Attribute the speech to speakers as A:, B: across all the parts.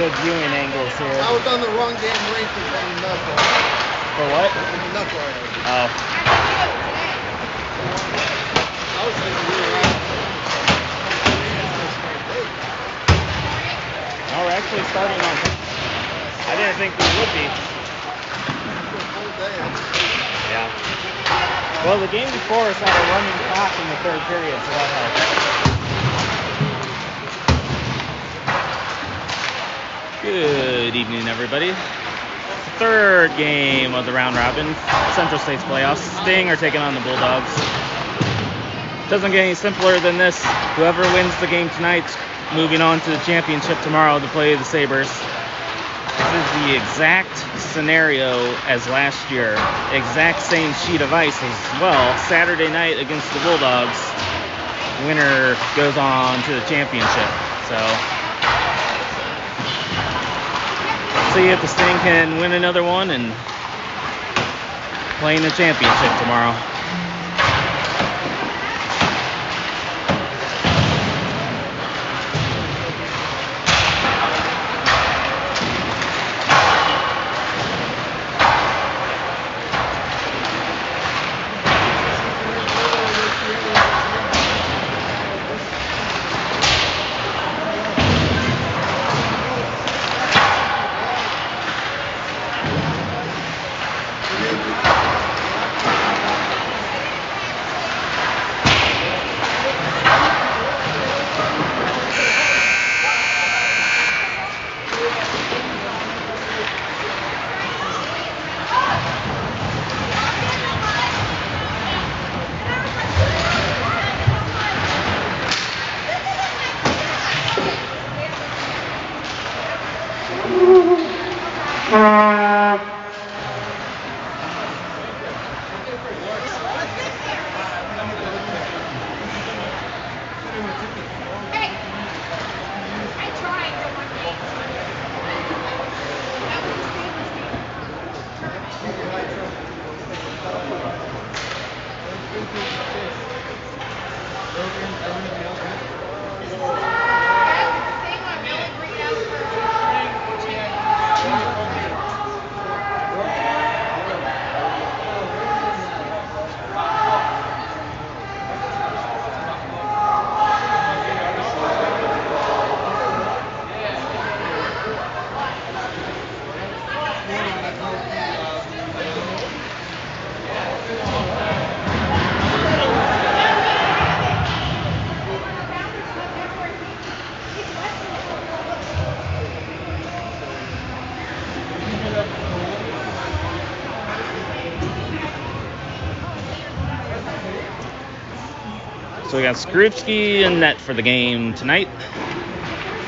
A: Good viewing angles here.
B: I was on the wrong damn rink for knuckle.
A: For what?
B: Knuckle.
A: Oh.
B: I was thinking we were out.
A: No, we're actually starting on. I didn't think we would be. Yeah. Well, the game before us had a running clock in the third period, so that helped. Good evening, everybody. Third game of the round robin, Central State's playoffs. Sting are taking on the Bulldogs. Doesn't get any simpler than this. Whoever wins the game tonight, moving on to the championship tomorrow to play the Sabres. This is the exact scenario as last year. Exact same sheet of ice as well. Saturday night against the Bulldogs. Winner goes on to the championship. So see if the Sting can win another one and play in the championship tomorrow. So we got Skrupski and net for the game tonight.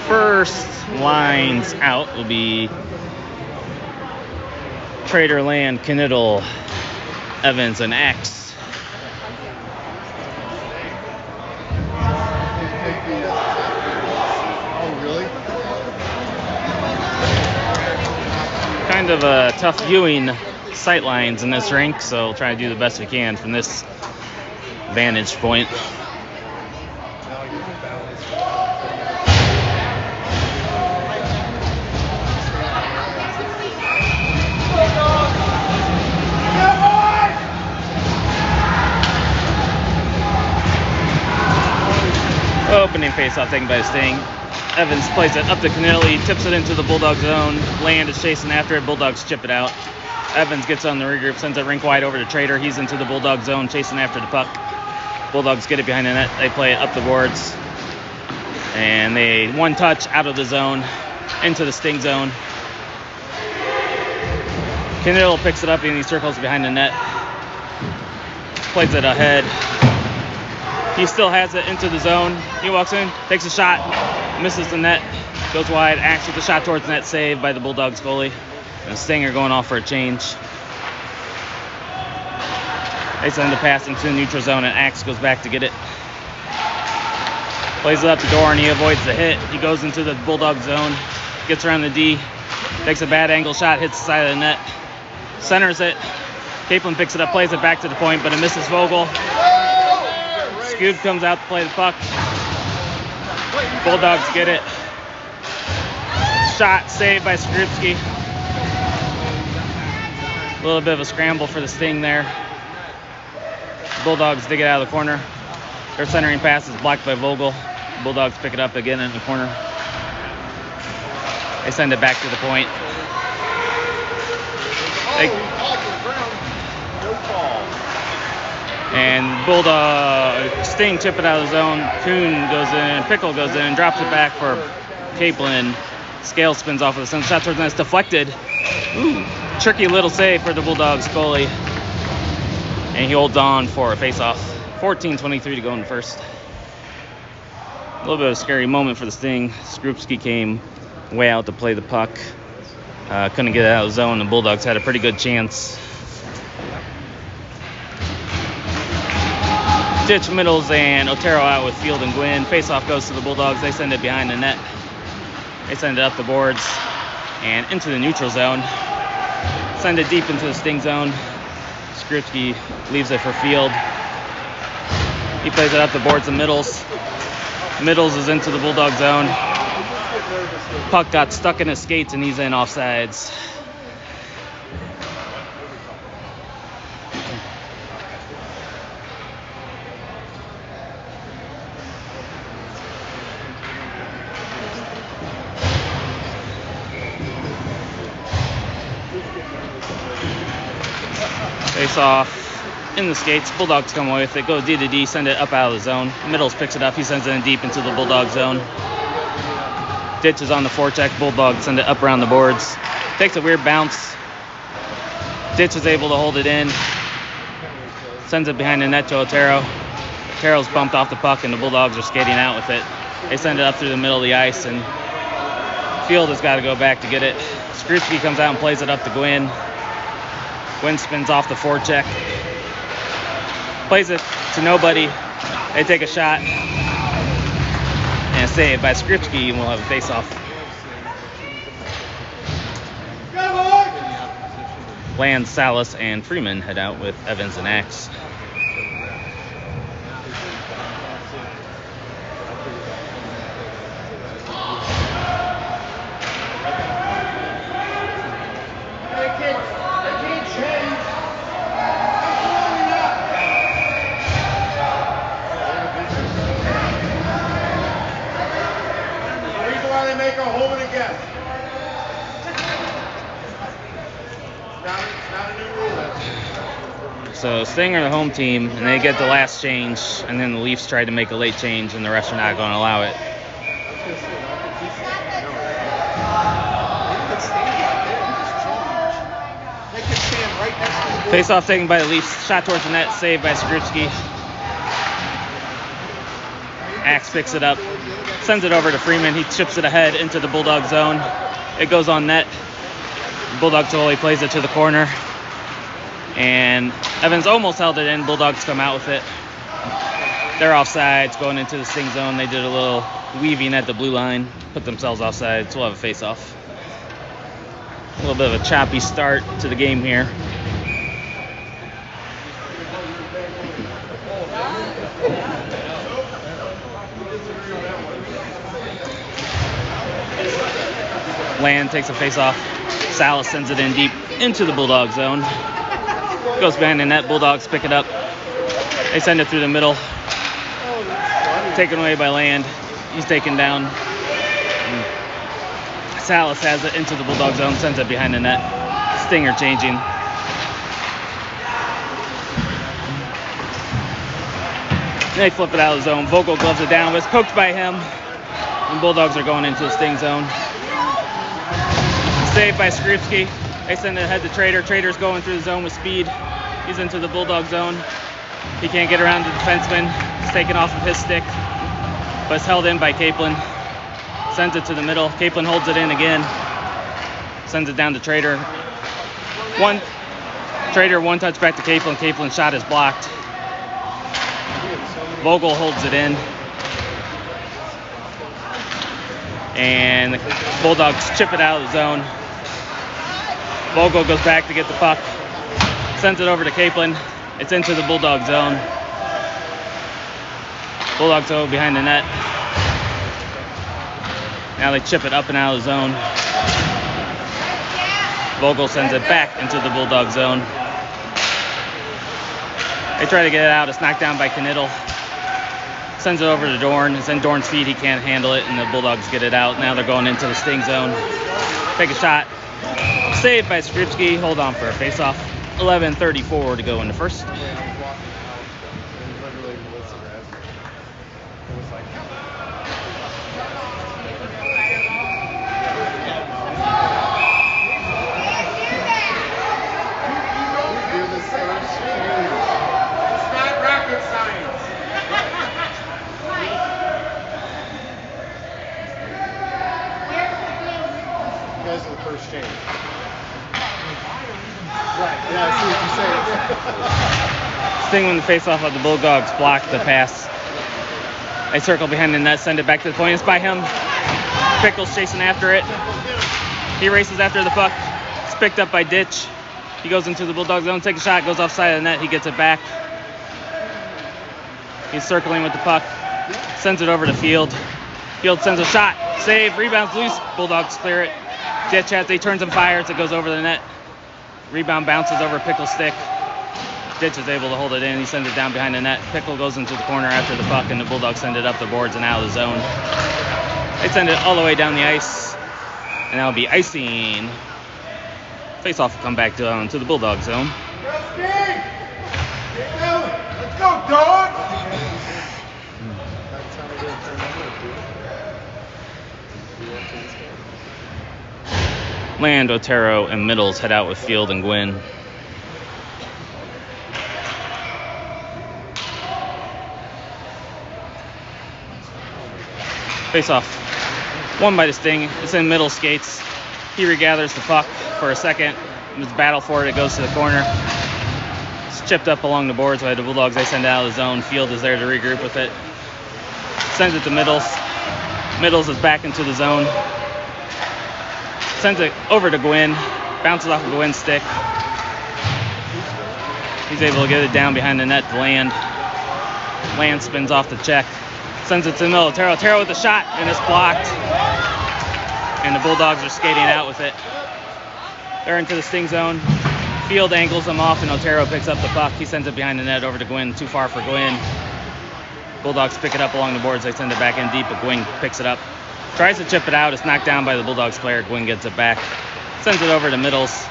A: First lines out will be Traderland, Knittel, Evans, and X.
B: Oh, really?
A: Kind of a tough viewing sight lines in this rink, so we'll try to do the best we can from this vantage point. Opening faceoff taken by Sting. Evans plays it up to Canelli, tips it into the Bulldog zone. Land is chasing after it. Bulldogs chip it out. Evans gets on the regroup, sends it rink wide over to Trader. He's into the Bulldog zone, chasing after the puck. Bulldogs get it behind the net. They play it up the boards. And they one touch out of the zone, into the Sting zone. Canelli picks it up and he circles behind the net. Plays it ahead. He still has it into the zone. He walks in, takes a shot, misses the net, goes wide, acts with the shot towards net, saved by the Bulldogs goalie. And Stinger going off for a change. They send the pass into the neutral zone, and Axe goes back to get it. Plays it up the door, and he avoids the hit. He goes into the Bulldog zone, gets around the D, takes a bad angle shot, hits the side of the net, centers it. Capelin picks it up, plays it back to the point, but it misses Vogel. Scoob comes out to play the puck. Bulldogs get it. Shot saved by Skrupski. A little bit of a scramble for the Sting there. Bulldogs dig it out of the corner. Their centering pass is blocked by Vogel. Bulldogs pick it up again in the corner. They send it back to the point. And Bulldog Sting chip it out of the zone. Kuhn goes in, Pickle goes in, drops it back for Capelin. Scale spins off of the center. Shot towards the net. It's deflected. Ooh, tricky little save for the Bulldogs goalie. And he holds on for a face-off. 14:23 to go in the first. A little bit of a scary moment for the Sting. Skrupski came way out to play the puck. Couldn't get it out of the zone. The Bulldogs had a pretty good chance. Ditch Middles and Otero out with Field and Gwynn. Face-off goes to the Bulldogs. They send it behind the net. They send it up the boards and into the neutral zone. Send it deep into the Sting zone. Skrupski leaves it for Field. He plays it up the boards and Middles. Middles is into the Bulldog zone. Puck got stuck in his skates and he's in offsides. Face off in the skates. Bulldogs come away with it. Go D to D, send it up out of the zone. Middles picks it up. He sends it in deep into the Bulldog zone. Ditch is on the forecheck. Bulldogs send it up around the boards. Takes a weird bounce. Ditch is able to hold it in. Sends it behind the net to Otero. Otero's bumped off the puck and the Bulldogs are skating out with it. They send it up through the middle of the ice and Field has got to go back to get it. Skrupski comes out and plays it up to Gwynn. Gwynn spins off the forecheck. Plays it to nobody. They take a shot. And saved by Skrupski, and we'll have a face-off. Land, Salas, and Freeman head out with Evans and Axe.
B: Make a home and a guess. It's not a new rule.
A: So Sting are the home team, and they get the last change, and then the Leafs tried to make a late change, and the refs are not going to allow it. Face-off taken by the Leafs. Shot towards the net, saved by Skrupski. Axe picks it up, sends it over to Freeman. He chips it ahead into the Bulldog zone. It goes on net. Bulldog totally plays it to the corner. And Evans almost held it in. Bulldogs come out with it. They're offsides going into the Sting zone. They did a little weaving at the blue line, put themselves offsides. We'll have a face-off. A little bit of a choppy start to the game here. Land takes a face-off. Salas sends it in deep into the Bulldog zone. Goes behind the net. Bulldogs pick it up. They send it through the middle. Taken away by Land. He's taken down. Salas has it into the Bulldog zone. Sends it behind the net. Stinger changing. They flip it out of the zone. Vogel gloves it down, but it's poked by him. And Bulldogs are going into the Sting zone. Saved by Skripski. They send it ahead to Trader. Trader's going through the zone with speed. He's into the Bulldog zone. He can't get around the defenseman. It's taken off of his stick, but it's held in by Capelin. Sends it to the middle. Capelin holds it in again. Sends it down to Trader. Trader one touch back to Capelin. Capelin shot is blocked. Vogel holds it in. And the Bulldogs chip it out of the zone. Vogel goes back to get the puck. Sends it over to Capelin. It's into the Bulldog zone. Bulldogs go behind the net. Now they chip it up and out of the zone. Vogel sends it back into the Bulldog zone. They try to get it out. It's knocked down by Knittel. Sends it over to Dorn. It's in Dorn's feet. He can't handle it, and the Bulldogs get it out. Now they're going into the Sting zone. Take a shot. Saved by Skripski. Hold on for a face-off. 11:34 to go in the first. Sting when the face-off of the Bulldogs block the pass. They circle behind the net, send it back to the point. It's by him. Pickles chasing after it. He races after the puck. It's picked up by Ditch. He goes into the Bulldog zone, takes a shot, goes offside of the net. He gets it back. He's circling with the puck. Sends it over to Field. Field sends a shot. Save. Rebounds loose. Bulldogs clear it. Ditch has it. He turns and fires. It goes over the net. Rebound bounces over Pickle's stick. Ditch is able to hold it in. He sends it down behind the net. Pickle goes into the corner after the puck, and the Bulldogs send it up the boards and out of the zone. They send it all the way down the ice, and that'll be icing. Face-off will come back down to the Bulldog zone.
B: Let's go, dog!
A: Land, Otero, and Middles head out with Field and Gwynn. Face-off. Won by the Sting. It's in Middle skates. He regathers the puck for a second. There's battle for it. It goes to the corner. It's chipped up along the boards by the Bulldogs. They send it out of the zone. Field is there to regroup with it. Sends it to Middles. Middles is back into the zone. Sends it over to Gwynn. Bounces off of Gwynn's stick. He's able to get it down behind the net to Land. Land spins off the check. Sends it to the middle. Otero with the shot, and it's blocked. And the Bulldogs are skating out with it. They're into the Sting zone. Field angles them off, and Otero picks up the puck. He sends it behind the net over to Gwynn. Too far for Gwynn. Bulldogs pick it up along the boards. They send it back in deep, but Gwynn picks it up. Tries to chip it out. It's knocked down by the Bulldogs player. Gwynn gets it back. Sends it over to Middles.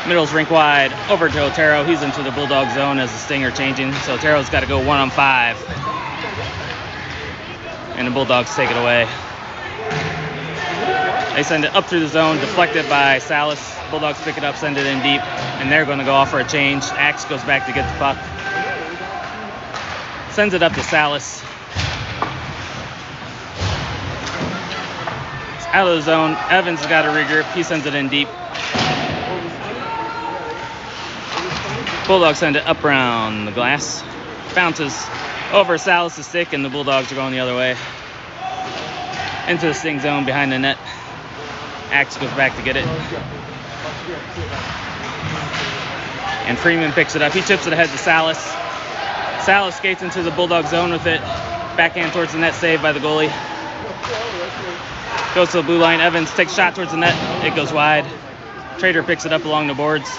A: Middles rink wide. Over to Otero. He's into the Bulldog zone as the Stinger changing. So Otero's got to go 1-on-5. And the Bulldogs take it away. They send it up through the zone, deflected by Salas. Bulldogs pick it up, send it in deep, and they're going to go off for a change. Axe goes back to get the puck. Sends it up to Salas. Out of the zone. Evans has got to regroup. He sends it in deep. Bulldogs send it up around the glass. Bounces over Salas' stick, and the Bulldogs are going the other way. Into the sting zone behind the net. Axe goes back to get it. And Freeman picks it up. He chips it ahead to Salas. Salas skates into the Bulldog zone with it. Backhand towards the net, saved by the goalie. Goes to the blue line. Evans takes a shot towards the net. It goes wide. Trader picks it up along the boards.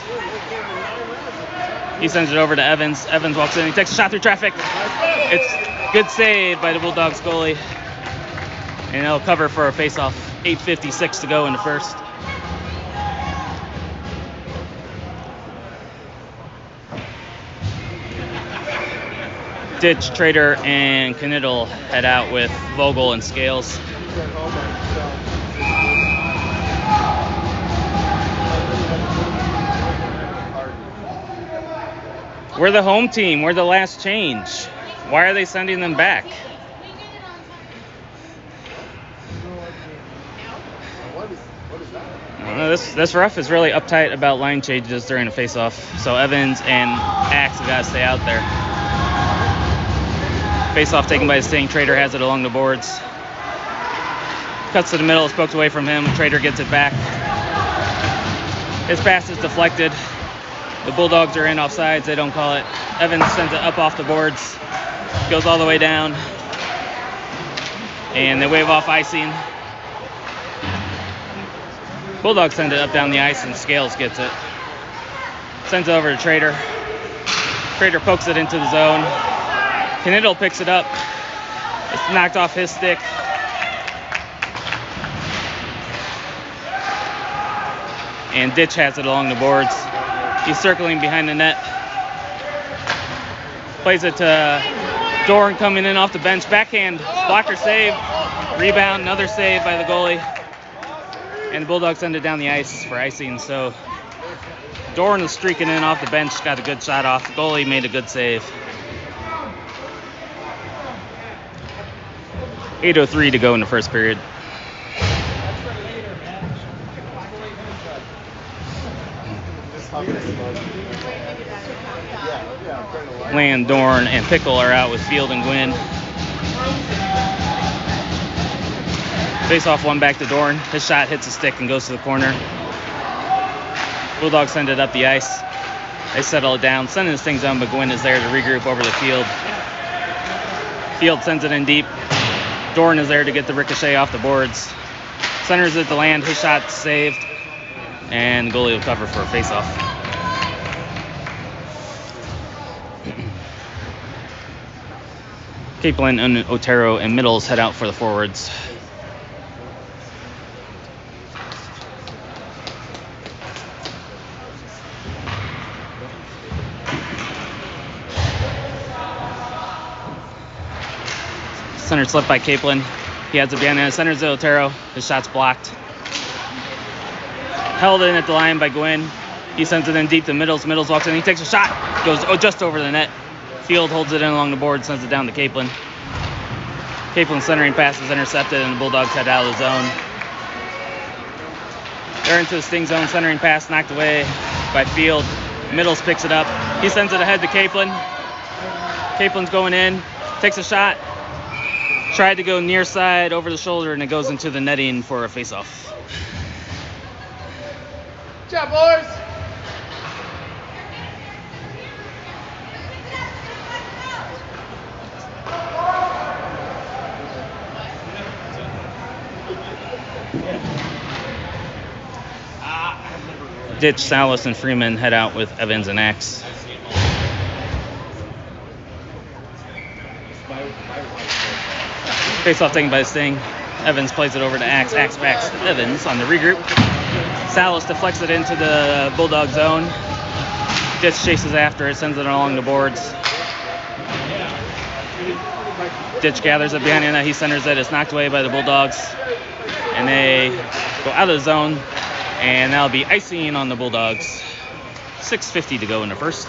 A: He sends it over to Evans. Evans walks in. He takes a shot through traffic. It's good save by the Bulldogs goalie. And they'll cover for a face-off. 8:56 to go in the first. Ditch, Trader, and Knittel head out with Vogel and Scales. We're the home team. We're the last change. Why are they sending them back? This ref is really uptight about line changes during a face-off. So Evans and Axe have got to stay out there. Face-off taken by the Sting. Trader has it along the boards. Cuts to the middle. It's poked away from him. Trader gets it back. His pass is deflected. The Bulldogs are in offsides. They don't call it. Evans sends it up off the boards. Goes all the way down. And they wave off icing. Bulldogs send it up down the ice, and Scales gets it. Sends it over to Trader. Trader pokes it into the zone. Knittel picks it up. It's knocked off his stick. And Ditch has it along the boards. He's circling behind the net. Plays it to Dorn coming in off the bench. Backhand, blocker save. Rebound, another save by the goalie. And the Bulldogs send it down the ice for icing. So Dorn is streaking in off the bench. Got a good shot off. The goalie made a good save. 8:03 to go in the first period. Land, Dorn, and Pickle are out with Field and Gwynn. Face off one back to Dorn. His shot hits the stick and goes to the corner. Bulldogs send it up the ice. They settle it down. Sending this thing zone, but Gwynn is there to regroup over the field. Field sends it in deep. Dorn is there to get the ricochet off the boards. Centers it to Land. His shot saved. And the goalie will cover for a face-off. Capelin and Otero and Middles head out for the forwards. Center slip by Capelin. He has it behind the centers to Otero. His shot's blocked. Held in at the line by Gwynn. He sends it in deep to Middles. Middles walks in. He takes a shot. Goes just over the net. Field holds it in along the board. Sends it down to Capelin. Capelin centering pass is intercepted, and the Bulldogs head out of the zone. They're into the Sting zone. Centering pass knocked away by Field. Middles picks it up. He sends it ahead to Capelin. Caplin's going in. Takes a shot. Tried to go near side over the shoulder, and it goes into the netting for a face-off.
B: Good job, boys.
A: Ditch, Salas, and Freeman head out with Evans and Axe. Face-off taken by the Sting. Evans plays it over to Axe. Axe backs Evans on the regroup. Salas deflects it into the Bulldog zone. Ditch chases after it, sends it along the boards. Ditch gathers it behind the net. He centers it. It's knocked away by the Bulldogs. And they go out of the zone. And that'll be icing on the Bulldogs. 6:50 to go in the first.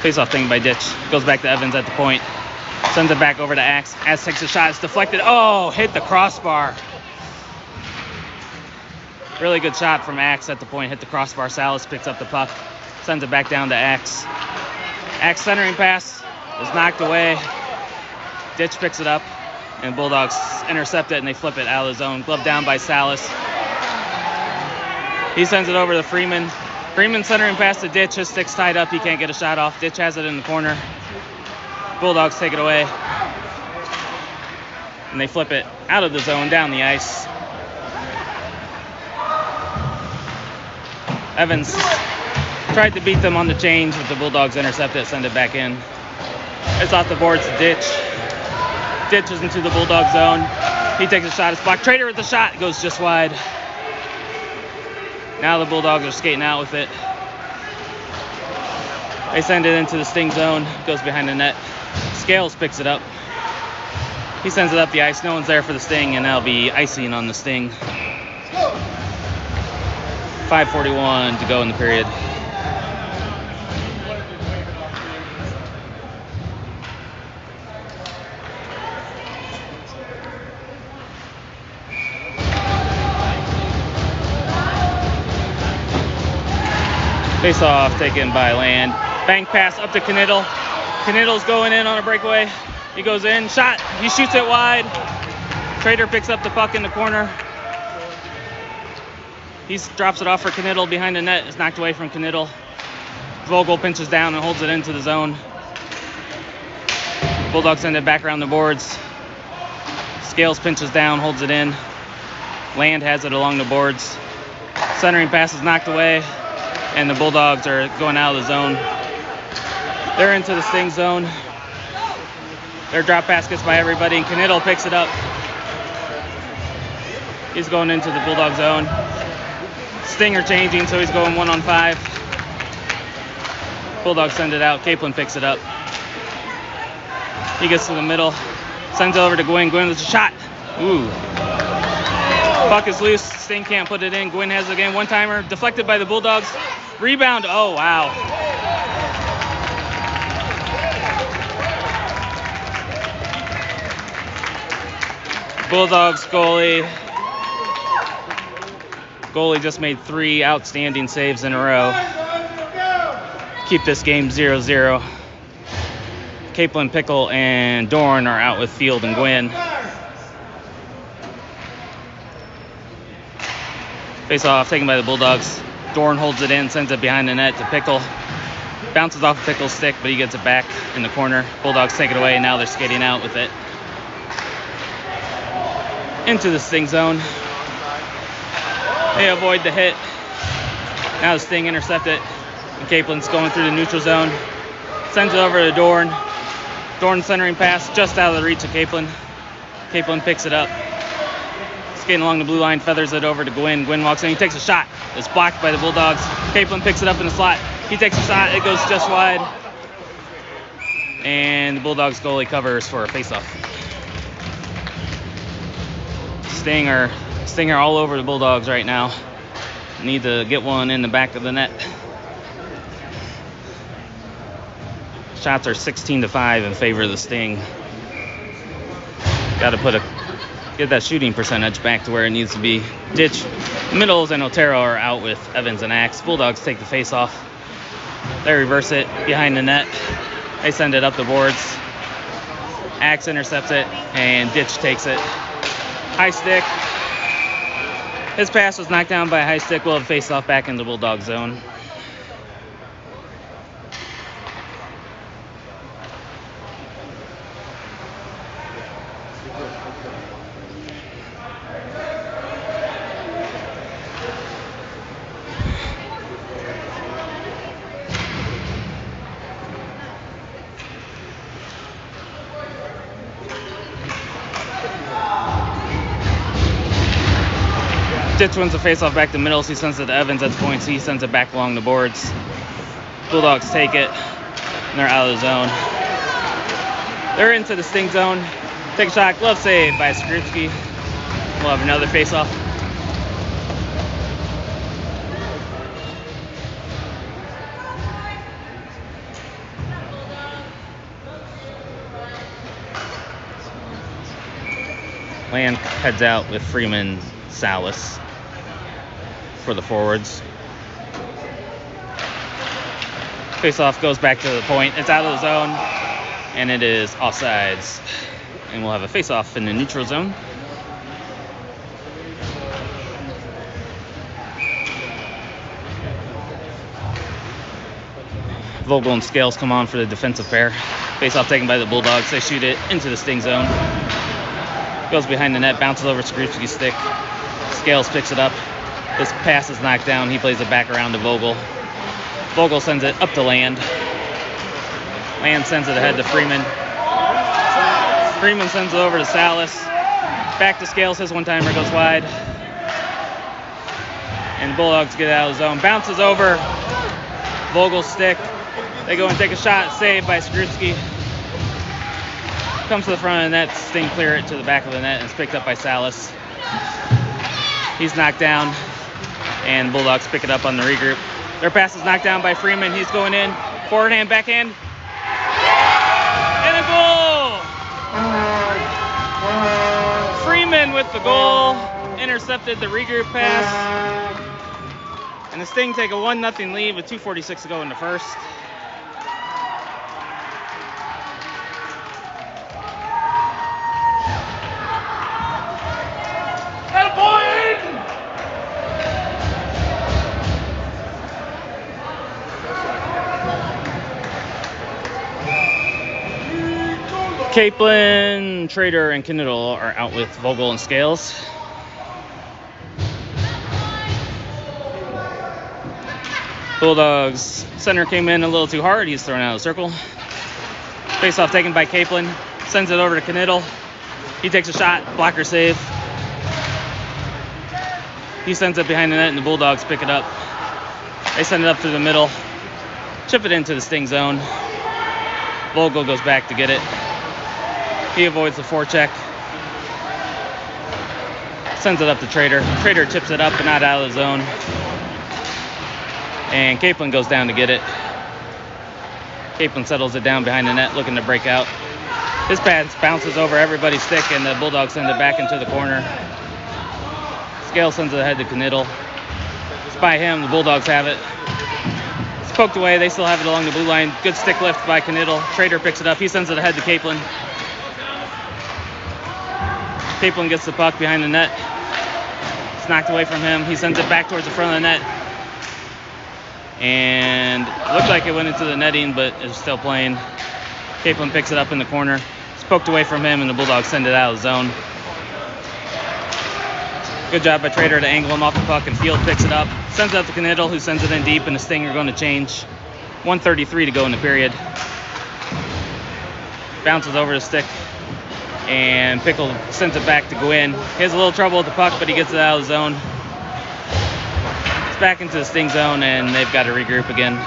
A: Face-off thing by Ditch. Goes back to Evans at the point. Sends it back over to Axe. Axe takes a shot. It's deflected. Oh, hit the crossbar. Really good shot from Axe at the point. Hit the crossbar. Salas picks up the puck. Sends it back down to Axe. Axe centering pass is knocked away. Ditch picks it up. And Bulldogs intercept it and they flip it out of the zone. Glove down by Salas. He sends it over to Freeman. Freeman centering pass to Ditch. His stick's tied up. He can't get a shot off. Ditch has it in the corner. Bulldogs take it away. And they flip it out of the zone, down the ice. Evans tried to beat them on the change, but the Bulldogs intercept it, send it back in. It's off the boards to Ditch. Ditch is into the Bulldog zone. He takes a shot. It's blocked. Trader with the shot. Goes just wide. Now the Bulldogs are skating out with it. They send it into the Sting zone. Goes behind the net. Scales picks it up. He sends it up the ice. No one's there for the Sting, and that'll be icing on the Sting. 5:41 to go in the period. Face off taken by Land. Bank pass up to Knittel. Knittle's going in on a breakaway. He goes in. Shot. He shoots it wide. Trader picks up the puck in the corner. He drops it off for Knittel behind the net. It's knocked away from Knittel. Vogel pinches down and holds it into the zone. Bulldogs send it back around the boards. Scales pinches down, holds it in. Land has it along the boards. Centering pass is knocked away. And the Bulldogs are going out of the zone. They're into the Sting zone. Their drop pass gets by everybody, and Knittel picks it up. He's going into the Bulldog zone. Sting are changing, so he's going 1-on-5. Bulldogs send it out. Capelin picks it up. He gets to the middle, sends it over to Gwynn. Gwynn with a shot. Ooh. Puck is loose. Sting can't put it in. Gwynn has it again. One-timer. Deflected by the Bulldogs. Rebound. Oh, wow. Bulldogs goalie just made 3 outstanding saves in a row. Keep this game 0-0. Capelin, Pickle, and Dorn are out with Field and Gwynn. Face off taken by the Bulldogs. Dorn holds it in, sends it behind the net to Pickle. Bounces off Pickle's stick, but he gets it back in the corner. Bulldogs take it away, and now they're skating out with it. Into the Sting zone. They avoid the hit. Now the Sting intercept it. And Caplin's going through the neutral zone. Sends it over to Dorn. Dorn centering pass just out of the reach of Capelin. Capelin picks it up. Skating along the blue line, feathers it over to Gwynn. Gwynn walks in, he takes a shot. It's blocked by the Bulldogs. Capelin picks it up in the slot. He takes a shot, it goes just wide. And the Bulldogs goalie covers for a faceoff. Sting are all over the Bulldogs right now. Need to get one in the back of the net. Shots are 16-5 in favor of the Sting. Got to get that shooting percentage back to where it needs to be. Ditch, Middles, and Otero are out with Evans and Axe. Bulldogs take the face off. They reverse it behind the net. They send it up the boards. Axe intercepts it, and Ditch takes it. High stick. His pass was knocked down by a high stick. We'll have face off back in the Bulldog zone. Ditch wins the face-off back to Middles. He sends it to Evans at the points. He sends it back along the boards. Bulldogs take it, and they're out of the zone. They're into the Sting zone. Take a shot. Glove save by Skripski. We'll have another face-off. Land heads out with Freeman, Salas for the forwards. Face-off goes back to the point. It's out of the zone, and it is offsides. And we'll have a face-off in the neutral zone. Vogel and Scales come on for the defensive pair. Face-off taken by the Bulldogs. They shoot it into the sting zone. Goes behind the net, bounces over Skrupski's stick. Scales picks it up. This pass is knocked down. He plays it back around to Vogel. Vogel sends it up to Land. Land sends it ahead to Freeman. Freeman sends it over to Salas. Back to Scales. His one-timer goes wide. And the Bulldogs get out of the zone. Bounces over Vogel's stick. They go and take a shot. Saved by Skrupski. Comes to the front of the net. Sting clear it to the back of the net. And it's picked up by Salas. He's knocked down. And Bulldogs pick it up on the regroup. Their pass is knocked down by Freeman. He's going in. Forward hand, backhand. And a goal! Freeman with the goal. Intercepted the regroup pass. And the Sting take a 1-0 lead with 2:46 to go in the first. Capelin, Trader, and Knittel are out with Vogel and Scales. Bulldogs center came in a little too hard. He's thrown out of the circle. Face-off taken by Capelin. Sends it over to Knittel. He takes a shot. Blocker save. He sends it behind the net, and the Bulldogs pick it up. They send it up through the middle. Chip it into the Sting zone. Vogel goes back to get it. He avoids the forecheck. Sends it up to Trader. Trader chips it up but not out of the zone. And Capelin goes down to get it. Capelin settles it down behind the net, looking to break out. His pass bounces over everybody's stick, and the Bulldogs send it back into the corner. Scale sends it ahead to Knittel. It's by him. The Bulldogs have it. It's poked away. They still have it along the blue line. Good stick lift by Knittel. Trader picks it up. He sends it ahead to Capelin. Capelin gets the puck behind the net. It's knocked away from him. He sends it back towards the front of the net. And it looked like it went into the netting, but it's still playing. Capelin picks it up in the corner. It's poked away from him, and the Bulldogs send it out of the zone. Good job by Trader to angle him off the puck, and Field picks it up. Sends it out to Knittel, who sends it in deep, and the Sting are going to change. 1:33 to go in the period. Bounces over the stick. And Pickle sends it back to Gwynn. He has a little trouble with the puck, but he gets it out of the zone. It's back into the Sting zone, and they've got to regroup again.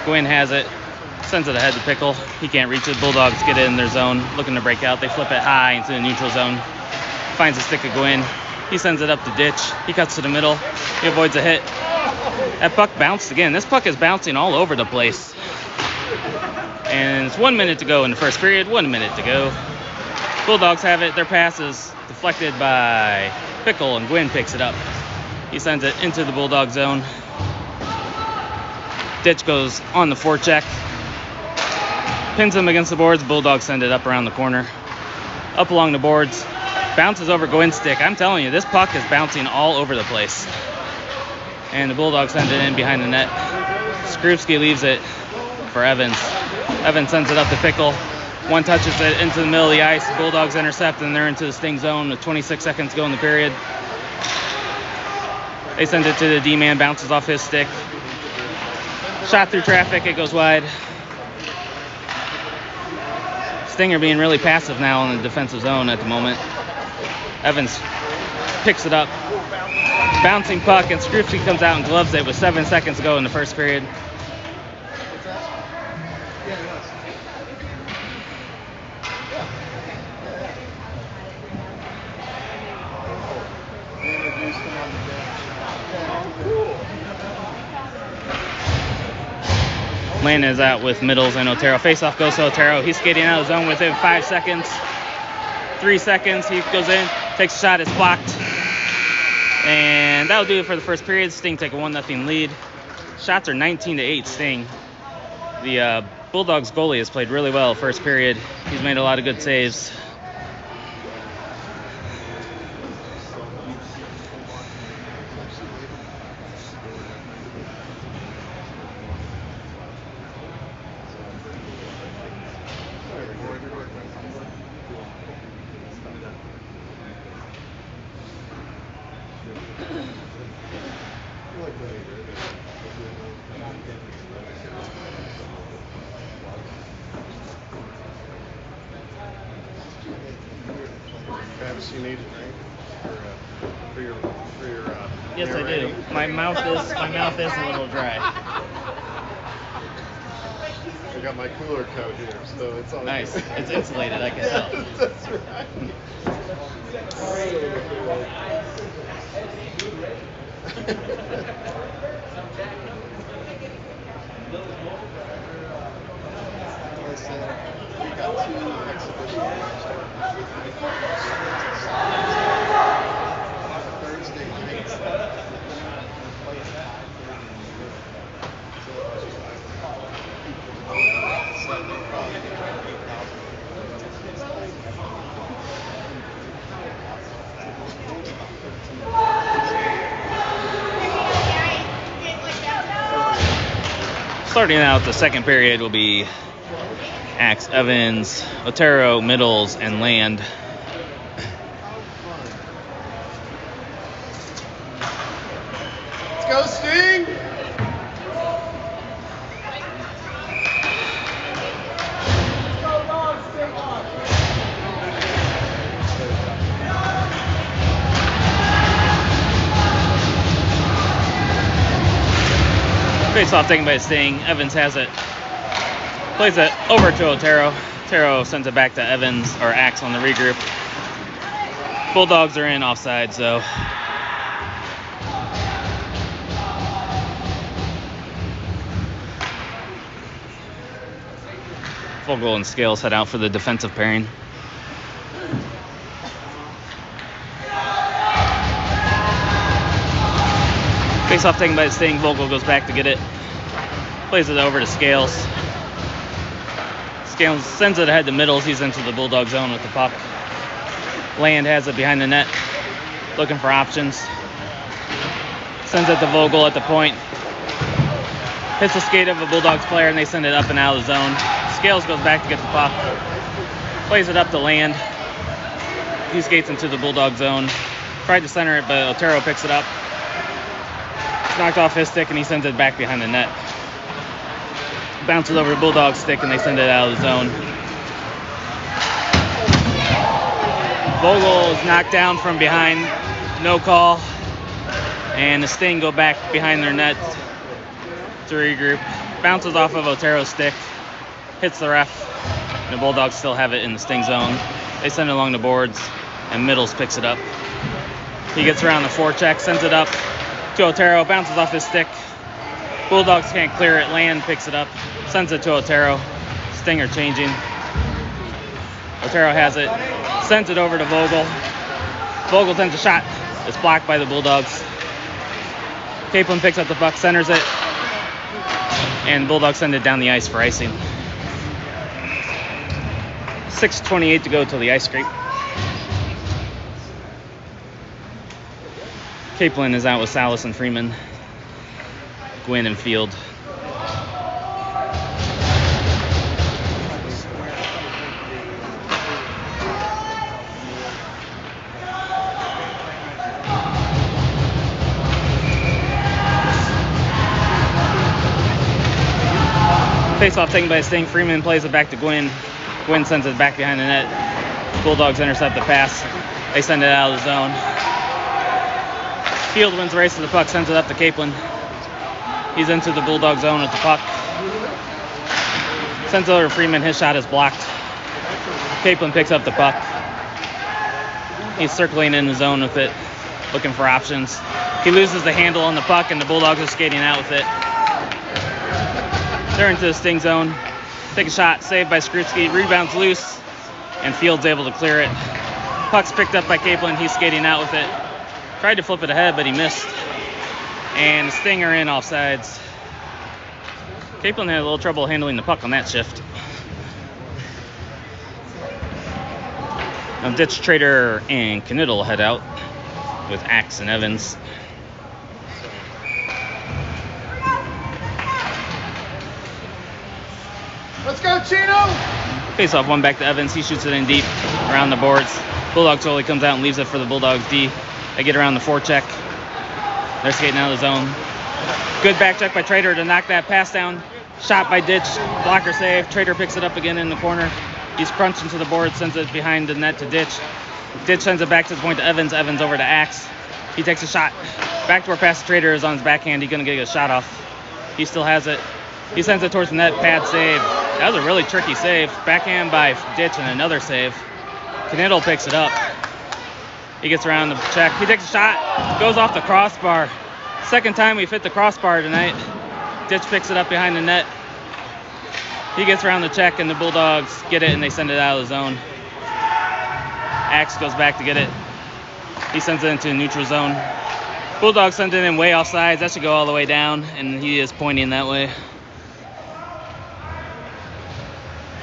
A: Gwynn has it. Sends it ahead to Pickle. He can't reach it. Bulldogs get it in their zone, looking to break out. They flip it high into the neutral zone. Finds the stick of Gwynn. He sends it up to Ditch. He cuts to the middle. He avoids a hit. That puck bounced again. This puck is bouncing all over the place. And it's 1 minute to go in the first period. 1 minute to go. Bulldogs have it. Their pass is deflected by Pickle, and Gwynn picks it up. He sends it into the Bulldog zone. Ditch goes on the forecheck. Pins him against the boards. Bulldogs send it up around the corner. Up along the boards. Bounces over Gwynn's stick. I'm telling you, this puck is bouncing all over the place. And the Bulldogs send it in behind the net. Skrupski leaves it for Evans. Evans sends it up to Pickle. One touches it into the middle of the ice. Bulldogs intercept, and they're into the Sting zone with 26 seconds to go in the period. They send it to the D-man, bounces off his stick. Shot through traffic, it goes wide. Sting are being really passive now in the defensive zone at the moment. Evans picks it up. Bouncing puck, and Skrupski comes out and gloves it with 7 seconds to go in the first period. Landon is out with Middles and Otero. Face-off goes to Otero. He's skating out of the zone within 5 seconds. 3 seconds. He goes in, takes a shot, it's blocked. And that'll do it for the first period. Sting take a 1-0 lead. Shots are 19-8 Sting. The Bulldogs goalie has played really well first period. He's made a lot of good saves.
C: You need a drink for your
A: Yes, I do. My mouth is a little dry.
C: I got my cooler coat here, so it's all
A: Nice.
C: good.
A: It's insulated, I can tell.
C: That's right. We got 2 exhibitions. Thursday nights.
A: Starting out the second period will be Axe, Evans, Otero, Middles, and Land.
C: Let's go, Sting!
A: Face off taken by Sting. Evans has it. Plays it over to Otero. Otero sends it back to Evans or Axe on the regroup. Bulldogs are in offside, so. Vogel and Scales head out for the defensive pairing. Face off taken by Sting. Vogel goes back to get it. Plays it over to Scales. Scales sends it ahead to Middles. He's into the Bulldog zone with the puck. Land has it behind the net. Looking for options. Sends it to Vogel at the point. Hits the skate of a Bulldogs player and they send it up and out of the zone. Scales goes back to get the puck. Plays it up to Land. He skates into the Bulldog zone. Tried to center it, but Otero picks it up. It's knocked off his stick and he sends it back behind the net. Bounces over to Bulldog stick and they send it out of the zone. Vogel is knocked down from behind. No call. And the Sting go back behind their net to regroup. Bounces off of Otero's stick. Hits the ref. And the Bulldogs still have it in the Sting zone. They send it along the boards and Middles picks it up. He gets around the forecheck, sends it up to Otero, bounces off his stick. Bulldogs can't clear it. Land picks it up, sends it to Otero. Stinger changing. Otero has it, sends it over to Vogel. Vogel sends a shot. It's blocked by the Bulldogs. Capelin picks up the puck, centers it, and Bulldogs send it down the ice for icing. 6:28 to go till the ice scrape. Capelin is out with Salas and Freeman, Gwynn and Field. Face-off taken by Sting. Freeman plays it back to Gwynn. Gwynn sends it back behind the net. Bulldogs intercept the pass. They send it out of the zone. Field wins the race to the puck, sends it up to Capelin. He's into the Bulldog zone with the puck. Sends it over to Freeman. His shot is blocked. Capelin picks up the puck. He's circling in the zone with it, looking for options. He loses the handle on the puck, and the Bulldogs are skating out with it. They're into the Sting zone. Take a shot, saved by Skrutsky. Rebounds loose, and Field's able to clear it. Puck's picked up by Capelin. He's skating out with it. Tried to flip it ahead, but he missed. And the Stinger in offsides. Capelin had a little trouble handling the puck on that shift. Now Ditch, Trader, and Knittel head out with Axe and Evans.
B: Let's go, Chino!
A: Face off one back to Evans. He shoots it in deep around the boards. Bulldogs goalie comes out and leaves it for the Bulldogs D. They get around the forecheck. They're skating out of the zone. Good back check by Trader to knock that pass down. Shot by Ditch. Blocker save. Trader picks it up again in the corner. He's crunched into the board, sends it behind the net to Ditch. Ditch sends it back to the point to Evans. Evans over to Axe. He takes a shot. Backdoor pass to Trader is on his backhand. He's going to get a shot off. He still has it. He sends it towards the net. Pad save. That was a really tricky save. Backhand by Ditch and another save. Knittel picks it up. He gets around the check. He takes a shot. Goes off the crossbar. Second time we've hit the crossbar tonight. Ditch picks it up behind the net. He gets around the check and the Bulldogs get it and they send it out of the zone. Axe goes back to get it. He sends it into a neutral zone. Bulldogs send it in way offsides. That should go all the way down and he is pointing that way.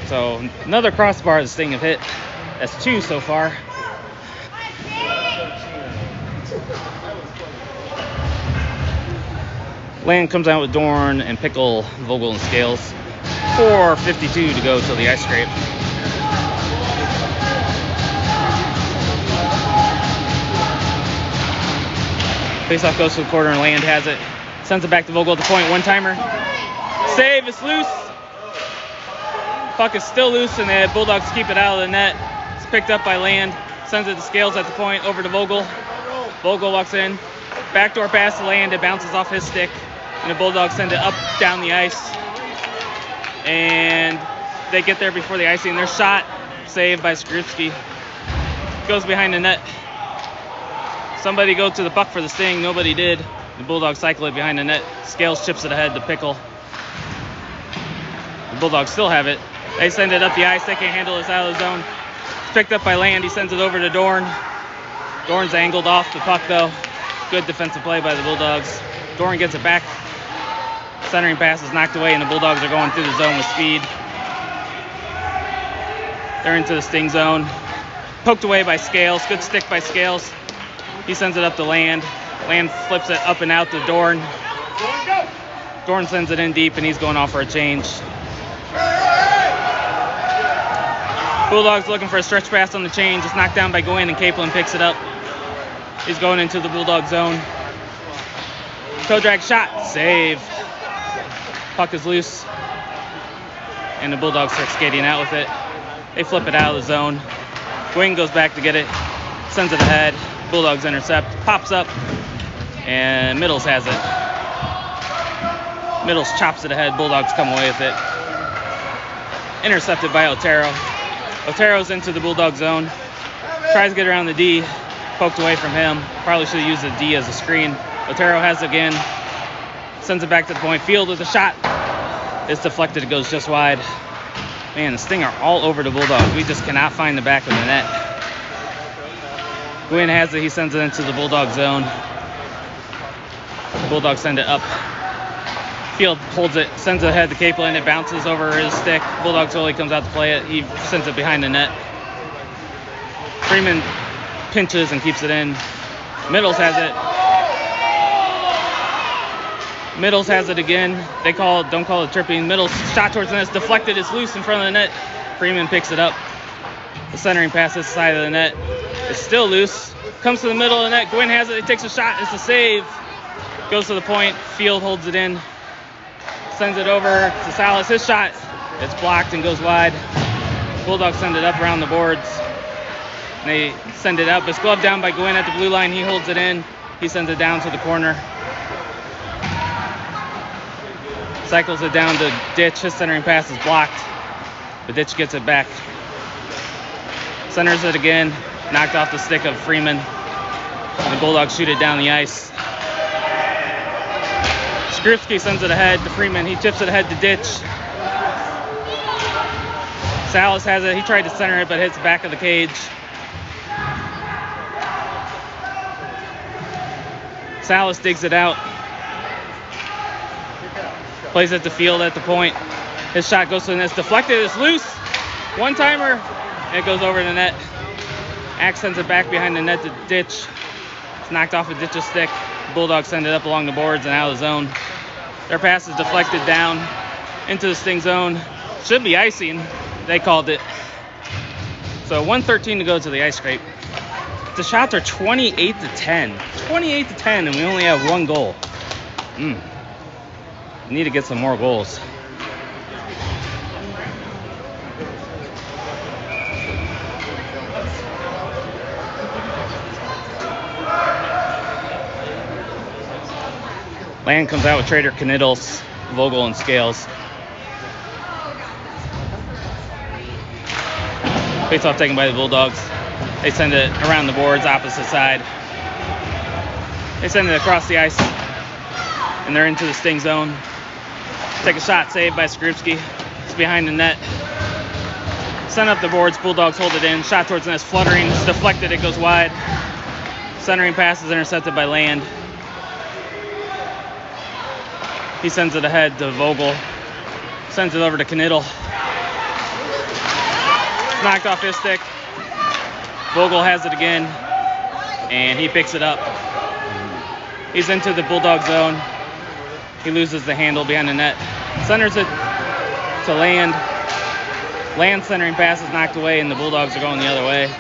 A: So another crossbar this thing have hit. That's 2 so far. Land comes out with Dorn and Pickle, Vogel, and Scales. 4:52 to go till the ice scrape. Faceoff goes to the corner and Land has it. Sends it back to Vogel at the point. One-timer. Save. It's loose. Puck is still loose and the Bulldogs keep it out of the net. It's picked up by Land. Sends it to Scales at the point over to Vogel. Vogel walks in. Backdoor pass to Land. It bounces off his stick. And the Bulldogs send it up down the ice. And they get there before the icing. Their shot saved by Skripski. Goes behind the net. Somebody go to the puck for the Sting. Nobody did. The Bulldogs cycle it behind the net. Scales chips it ahead to Pickle. The Bulldogs still have it. They send it up the ice. They can't handle this out of the zone. It's picked up by Land. He sends it over to Dorn. Dorn's angled off the puck though. Good defensive play by the Bulldogs. Dorn gets it back. Centering pass is knocked away and the Bulldogs are going through the zone with speed. They're into the Sting zone. Poked away by Scales. Good stick by Scales. He sends it up to Land. Land flips it up and out to Dorn. Dorn sends it in deep and he's going off for a change. Bulldogs looking for a stretch pass on the change. It's knocked down by Gwynn and Capelin picks it up. He's going into the Bulldog zone. Toe drag shot. Save. Puck is loose. And the Bulldogs start skating out with it. They flip it out of the zone. Gwynn goes back to get it. Sends it ahead. Bulldogs intercept. Pops up. And Middles has it. Middles chops it ahead. Bulldogs come away with it. Intercepted by Otero. Otero's into the Bulldog zone. Tries to get around the D. Poked away from him. Probably should have used the D as a screen. Otero has it again. Sends it back to the point. Field with a shot. It's deflected. It goes just wide. Man, the Sting are all over the Bulldogs. We just cannot find the back of the net. Gwynn has it. He sends it into the Bulldog zone. The Bulldogs send it up. Field holds it. Sends it ahead to Capelin. It bounces over his stick. Bulldogs goalie comes out to play it. He sends it behind the net. Freeman pinches and keeps it in. Middles has it. Middles has it again. They don't call it tripping. Middles shot towards the net. It's deflected. It's loose in front of the net. Freeman picks it up. The centering pass this side of the net. It's still loose. Comes to the middle of the net. Gwynn has it. He takes a shot. It's a save. Goes to the point. Field holds it in. Sends it over to Salas. His shot. It's blocked and goes wide. Bulldogs send it up around the boards. And they send it up. It's gloved down by Gwynn at the blue line. He holds it in. He sends it down to the corner. Cycles it down to Ditch. His centering pass is blocked. But Ditch gets it back. Centers it again. Knocked off the stick of Freeman. And the Bulldogs shoot it down the ice. Skripski sends it ahead to Freeman. He tips it ahead to Ditch. Salas has it. He tried to center it, but hits the back of the cage. Salas digs it out. Plays at the field at the point. His shot goes to the net. It's deflected. It's loose. One-timer. And it goes over the net. Axe sends it back behind the net to Ditch. It's knocked off of Ditch's stick. Bulldogs send it up along the boards and out of the zone. Their pass is deflected down into the Sting zone. Should be icing. They called it. So 1:13 to go to the ice scrape. The shots are 28 to 10. 28 to 10, and we only have one goal. We need to get some more goals. Land comes out with Trader, Knittles, Vogel, and Scales. Faceoff taken by the Bulldogs. They send it around the boards, opposite side. They send it across the ice, and they're into the Sting zone. Take a shot, saved by Skrupski. It's behind the net. Send up the boards, Bulldogs hold it in. Shot towards the net, fluttering, it's deflected, it goes wide. Centering pass is intercepted by Land. He sends it ahead to Vogel. Sends it over to Knittel. It's knocked off his stick. Vogel has it again, and he picks it up. He's into the Bulldog zone. He loses the handle behind the net. Centers it to Land. Land centering pass is knocked away, and the Bulldogs are going the other way.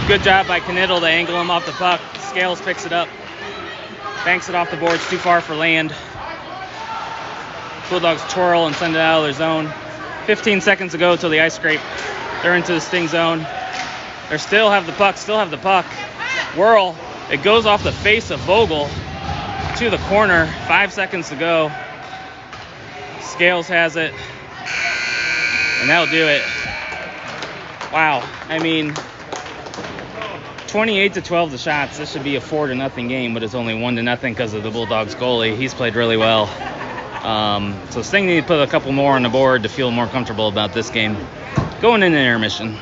A: Good job by Knittel to angle him off the puck. Scales picks it up. Banks it off the boards, too far for Land. Bulldogs twirl and send it out of their zone. 15 seconds to go till the ice scrape. They're into the Sting zone. They still have the puck. Whirl. It goes off the face of Vogel to the corner. 5 seconds to go. Scales has it. And that'll do it. Wow. I mean, 28 to 12 the shots. This should be a 4-0 game, but it's only 1-0 because of the Bulldogs goalie. He's played really well. So Sting need to put a couple more on the board to feel more comfortable about this game. Going into intermission.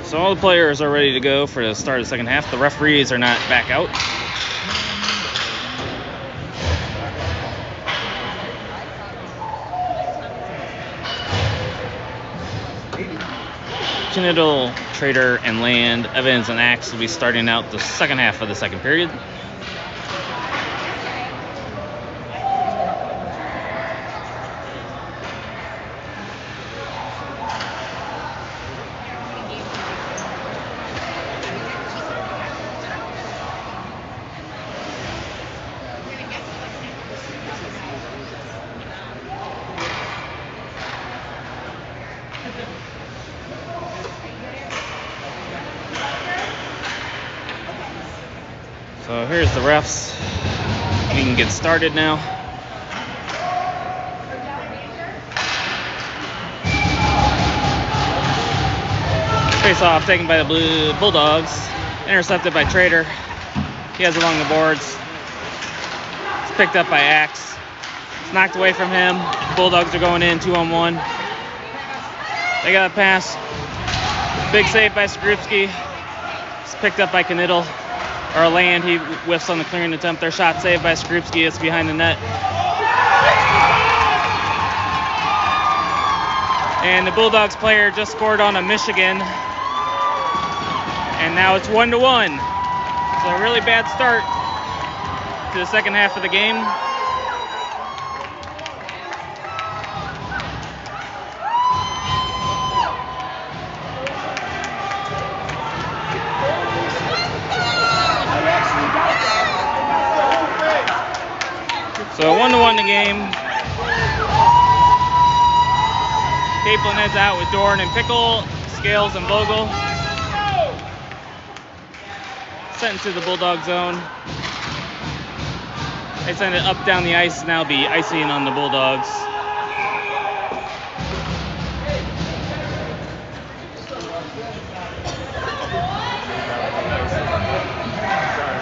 A: So all the players are ready to go for the start of the second half. The referees are not back out. Knittel, Trader, and Land, Evans, and Axe will be starting out the second half of the second period. So here's the refs. We can get started now. Face off taken by the Bulldogs. Intercepted by Trader. He has along the boards. It's picked up by Axe. It's knocked away from him. Bulldogs are going in 2-on-1. They got a pass. Big save by Skrupski. It's picked up by Knittel. Or Land, he whiffs on the clearing attempt. Their shot saved by Skrupski. It's behind the net. And the Bulldogs player just scored on a Michigan. And now it's 1-1. So a really bad start to the second half of the game. So 1-1 the game. Capelin heads out with Dorn and Pickle, Scales and Vogel. Sent into the Bulldog zone. They send it up down the ice, now be icing on the Bulldogs.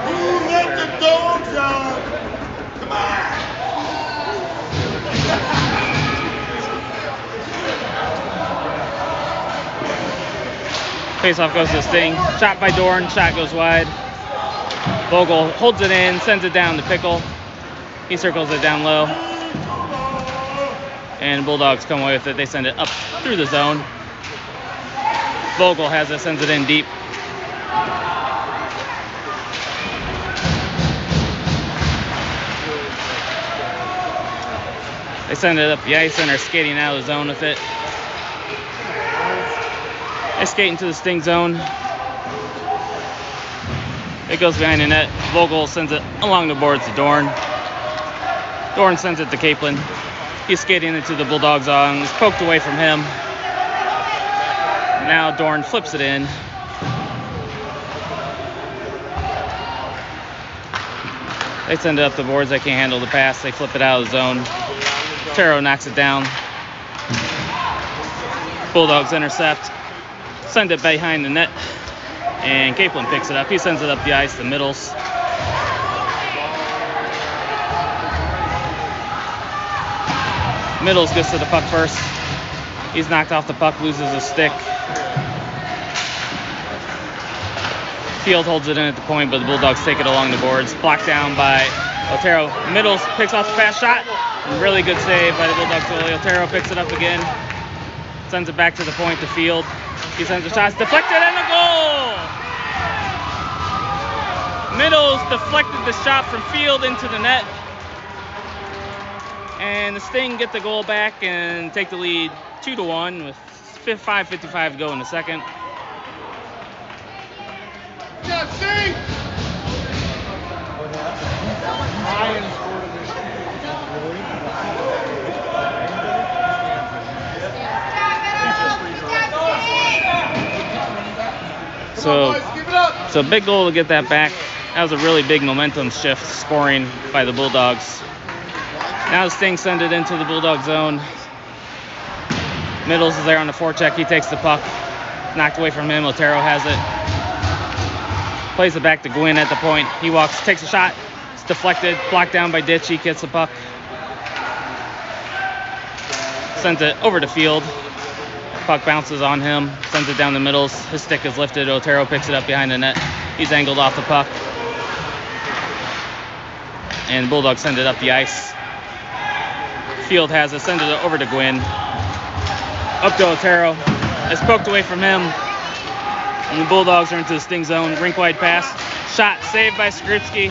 B: Who let the dogs out? Come on!
A: Face-off goes to Sting. Shot by Dorn. Shot goes wide. Vogel holds it in, sends it down to Pickle. He circles it down low. And Bulldogs come away with it. They send it up through the zone. Vogel has it, sends it in deep. They send it up the ice and are skating out of the zone with it. They skate into the Sting zone. It goes behind the net. Vogel sends it along the boards to Dorn. Dorn sends it to Capelin. He's skating into the Bulldog zone. It's poked away from him. Now Dorn flips it in. They send it up the boards. They can't handle the pass. They flip it out of the zone. Taro knocks it down. Bulldogs intercept. Send it behind the net. And Capelin picks it up. He sends it up the ice to Middles. Middles gets to the puck first. He's knocked off the puck, loses a stick. Field holds it in at the point, but the Bulldogs take it along the boards. Blocked down by Otero. Middles picks off the fast shot. Really good save by the Bulldogs goalie. Otero picks it up again. Sends it back to the point to Field. He sends the shots deflected and a goal! Middles deflected the shot from Field into the net. And the Sting get the goal back and take the lead 2-1 with 5:55 to go in the second.
B: Yeah, Sting! So big goal to get that back. That was a really big momentum shift scoring by the Bulldogs. Now the Sting send it into the Bulldog zone. Middles is there on the forecheck. He takes the puck. Knocked away from him. Otero has it. Plays it back to Gwynn at the point. He walks, takes a shot. It's deflected. Blocked down by Ditch. He gets the puck. Sends it over to Field. Puck bounces on him, sends it down the middle. His stick is lifted. Otero picks it up behind the net. He's angled off the puck. And Bulldogs send it up the ice. Field has it, sends it over to Gwynn. Up to Otero. It's poked away from him. And the Bulldogs are into the Sting zone. Rink wide pass. Shot saved by Skripski.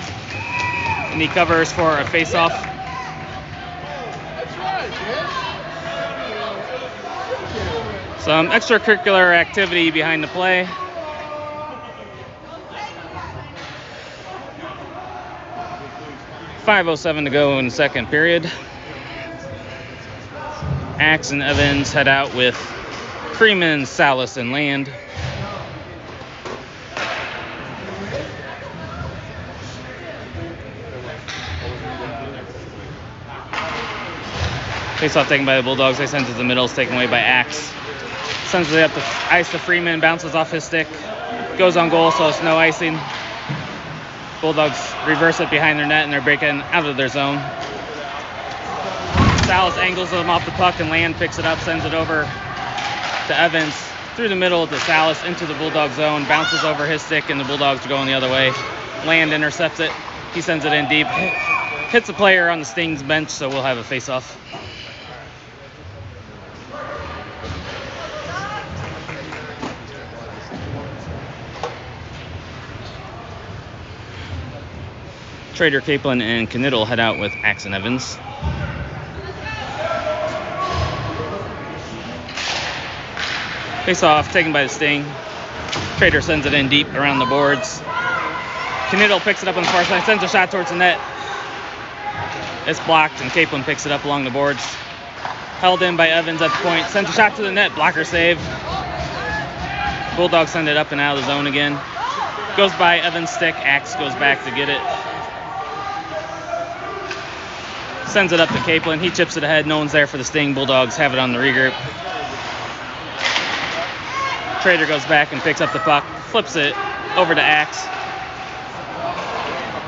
B: And he covers for a face-off. Some extracurricular activity behind the play. .5:07 to go in the second period. Axe and Evans head out with Freeman, Salas, and Land. Face-off taken by the Bulldogs. They send it to the middle. It's taken away by Axe. Sends it up the ice to Freeman. Bounces off his stick. Goes on goal, so it's no icing. Bulldogs reverse it behind their net, and they're breaking out of their zone. Salas angles them off the puck, and Land picks it up, sends it over to Evans. Through the middle to Salas into the Bulldog zone. Bounces over his stick, and the Bulldogs are going the other way. Land intercepts it. He sends it in deep. Hits a player on the Sting's bench, so we'll have a face-off. Trader, Capelin, and Knittel head out with Axe and Evans. Face-off taken by the Sting. Trader sends it in deep around the boards. Knittel picks it up on the far side, sends a shot towards the net. It's blocked, and Capelin picks it up along the boards. Held in by Evans at the point. Sends a shot to the net. Blocker save. Bulldogs send it up and out of the zone again. Goes by Evans' stick. Axe goes back to get it. Sends it up to Capelin. He chips it ahead. No one's there for the Sting. Bulldogs have it on the regroup. Trader goes back and picks up the puck. Flips it over to Axe.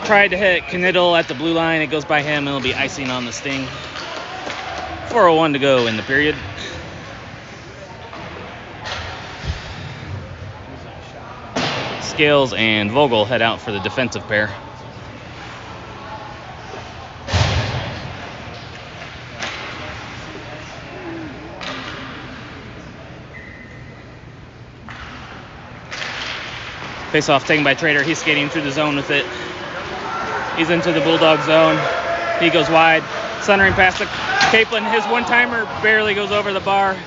B: Tried to hit Knittel at the blue line. It goes by him, and it'll be icing on the Sting. 4:01 to go in the period. Scales and Vogel head out for the defensive pair. Face-off taken by Trader. He's skating through the zone with it. He's into the Bulldog zone. He goes wide. Centering pass to Capelin. His one-timer barely goes over the bar.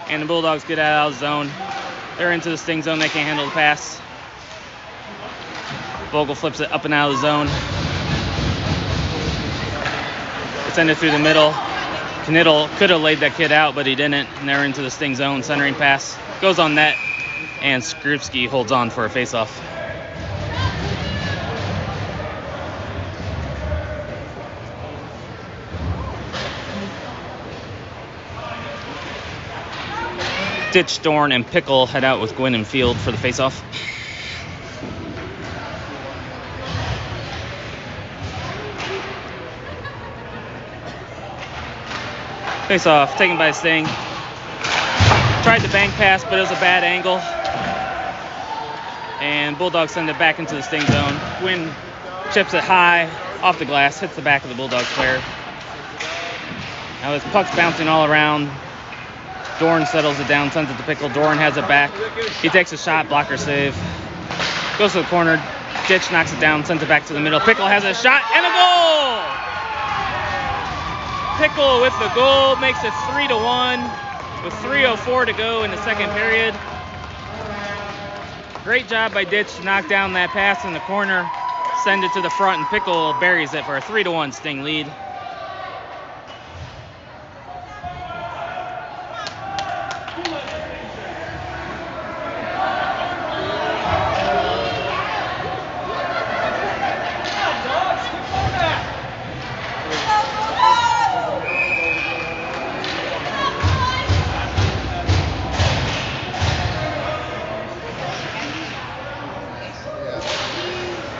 B: And the Bulldogs get out of the zone. They're into the Sting zone. They can't handle the pass. Vogel flips it up and out of the zone. It's ended through the middle. Knittel could have laid that kid out, but he didn't. And they're into the Sting zone. Centering pass goes on net. And Skripski holds on for a face-off. Ditch, Dorn, and Pickle head out with Gwynn and Field for the face-off. Face-off taken by Sting. Tried the bank pass, but it was a bad angle. And Bulldogs send it back into the Sting zone. Gwynn chips it high off the glass, hits the back of the Bulldogs player. Now this puck's bouncing all around. Dorn settles it down, sends it to Pickle. Dorn has it back. He takes a shot, blocker save. Goes to the corner. Ditch knocks it down, sends it back to the middle. Pickle has a shot and a goal! Pickle with the goal makes it 3-1 with 3:04 to go in the second period. Great job by Ditch to knock down that pass in the corner, send it to the front, and Pickle buries it for a 3-1 Sting lead.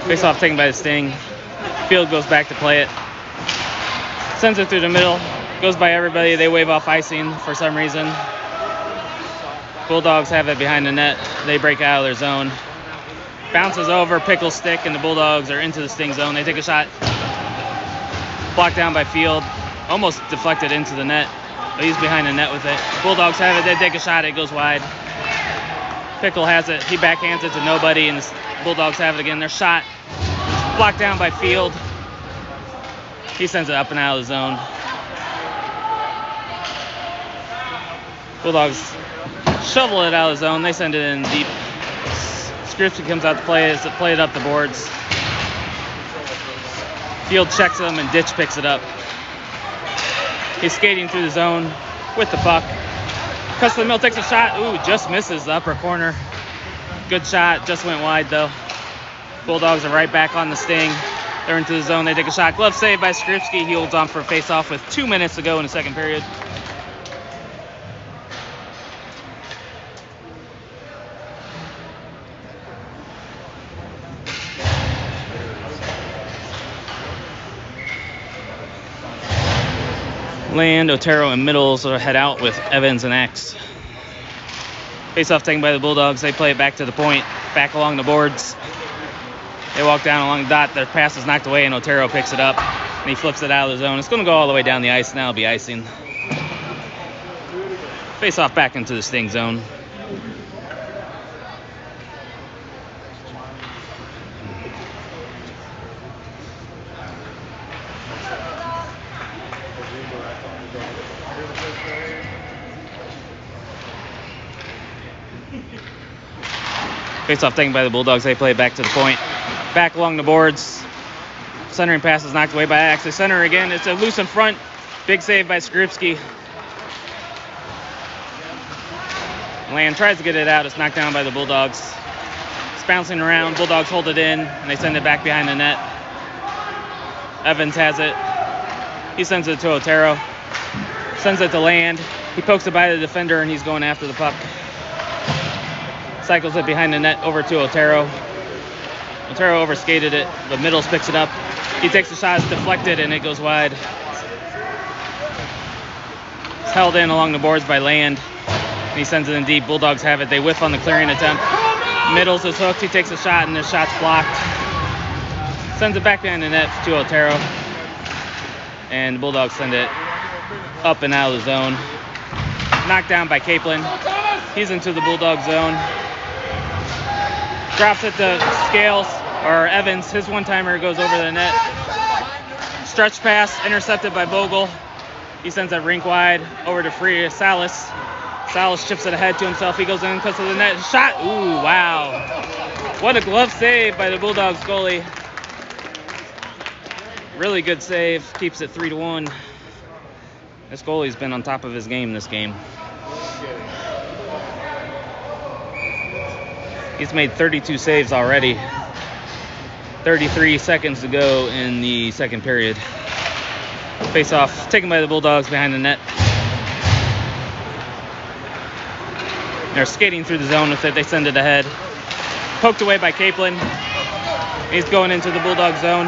B: Face-off taken by the Sting. Field goes back to play it. Sends it through the middle. Goes by everybody. They wave off icing for some reason. Bulldogs have it behind the net. They break out of their zone. Bounces over, Pickle's stick, and the Bulldogs are into the Sting zone. They take a shot. Blocked down by Field. Almost deflected into the net, but he's behind the net with it. Bulldogs have it. They take a shot. It goes wide. Pickle has it. He backhands it to nobody, and the Bulldogs have it again. Their shot blocked down by Field. He sends it up and out of the zone. Bulldogs shovel it out of the zone. They send it in deep. Skripski comes out to play it up the boards. Field checks him, and Ditch picks it up. He's skating through the zone with the puck. Cuts to the middle, takes a shot. Ooh, just misses the upper corner. Good shot, just went wide though. Bulldogs are right back on the Sting. They're into the zone, they take a shot. Glove saved by Skripski. He holds on for a face-off with 2 minutes to go in the second period. Land, Otero, and Middles will head out with Evans and X. Face-off taken by the Bulldogs. They play it back to the point, back along the boards. They walk down along the dot. Their pass is knocked away, and Otero picks it up, and he flips it out of the zone. It's going to go all the way down the ice, and that'll be icing. Face-off back into the Sting zone. Face-off taken by the Bulldogs. They play it back to the point. Back along the boards. Centering pass is knocked away by Axe. They center again. It's a loose in front. Big save by Skripski. Land tries to get it out. It's knocked down by the Bulldogs. It's bouncing around. Bulldogs hold it in, and they send it back behind the net. Evans has it. He sends it to Otero. Sends it to Land. He pokes it by the defender, and he's going after the puck. Cycles it behind the net over to Otero. Otero overskated it, but Middles picks it up. He takes a shot, it's deflected, and it goes wide. It's held in along the boards by Land, and he sends it in deep. Bulldogs have it. They whiff on the clearing attempt. Middles is hooked. He takes a shot, and the shot's blocked. Sends it back behind the net to Otero, and the Bulldogs send it up and out of the zone. Knocked down by Capelin. He's into the Bulldog zone. Drops it to Scales, or Evans. His one-timer goes over the net. Stretch pass, intercepted by Bogle. He sends that rink wide over to free Salas. Salas chips it ahead to himself. He goes in, cuts to the net. Shot! Ooh, wow. What a glove save by the Bulldogs goalie. Really good save. Keeps it 3-1. This goalie's been on top of his game this game. He's made 32 saves already. 33 seconds to go in the second period. Face-off taken by the Bulldogs behind the net. They're skating through the zone with it. They send it ahead. Poked away by Capelin. He's going into the Bulldog zone.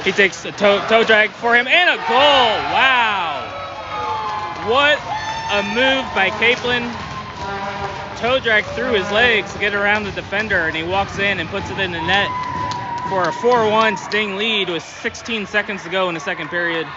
B: He takes a toe drag for him and a goal. Wow. What a move by Capelin. Toe drag through his legs to get around the defender, and he walks in and puts it in the net for a 4-1 Sting lead with 16 seconds to go in the second period.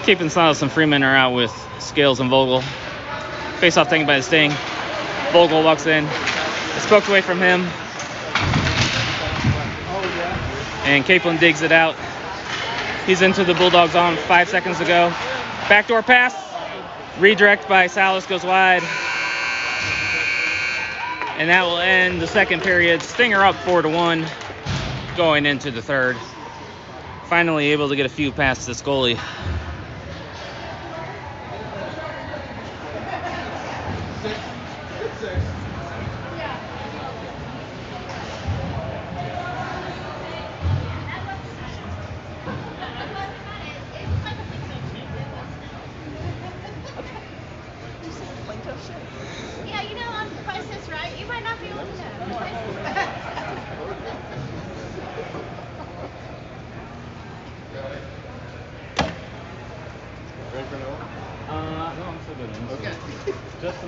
B: Keeping Silas and Freeman are out with Scales and Vogel. Face-off taken by the Sting. Vogel walks in. It's poked away from him. And Capelin digs it out. He's into the Bulldogs on 5 seconds to go. Backdoor pass. Redirect by Salas goes wide. And that will end the second period. Stinger up 4-1 going into the third. Finally able to get a few past this goalie.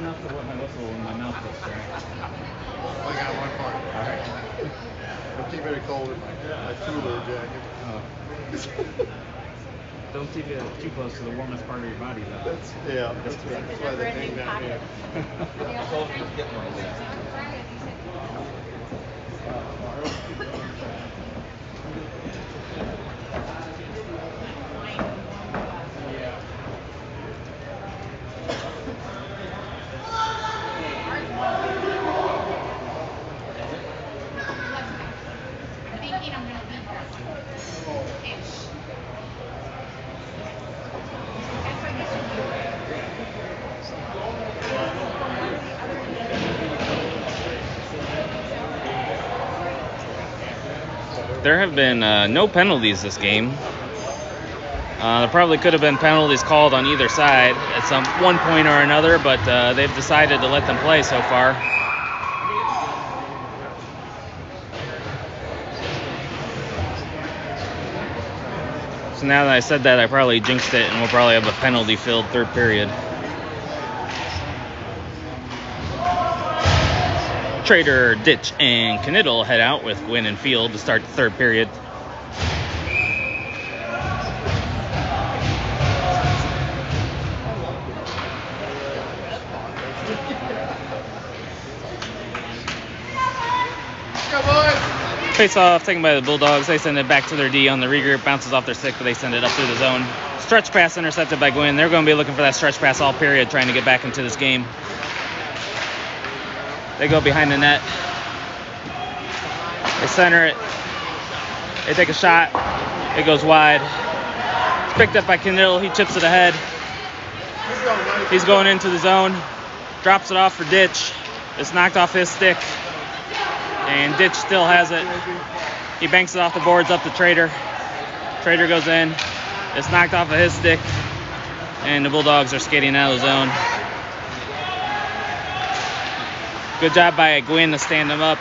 A: enough to wet my whistle in my mouth this time.
C: I got one part.
A: All right.
C: I'll keep it cold in my cooler jacket.
A: Oh. Don't keep it too close to the warmest part of your body, though.
C: That's why they hang down here.
D: I told you to get one of these.
A: There have been no penalties this game. There probably could have been penalties called on either side at some one point or another, but they've decided to let them play so far. So now that I said that, I probably jinxed it, and we'll probably have a penalty-filled third period. Trader, Ditch, and Knittel head out with Gwynn and Field to start the third period. Face off taken by the Bulldogs. They send it back to their D on the regroup. Bounces off their stick, but they send it up through the zone. Stretch pass intercepted by Gwynn. They're going to be looking for that stretch pass all period, trying to get back into this game. They go behind the net. They center it. They take a shot. It goes wide. It's picked up by Knittel. He chips it ahead. He's going into the zone. Drops it off for Ditch. It's knocked off his stick. And Ditch still has it. He banks it off the boards up to Trader. Trader goes in. It's knocked off of his stick. And the Bulldogs are skating out of the zone. Good job by Gwynn to stand him up.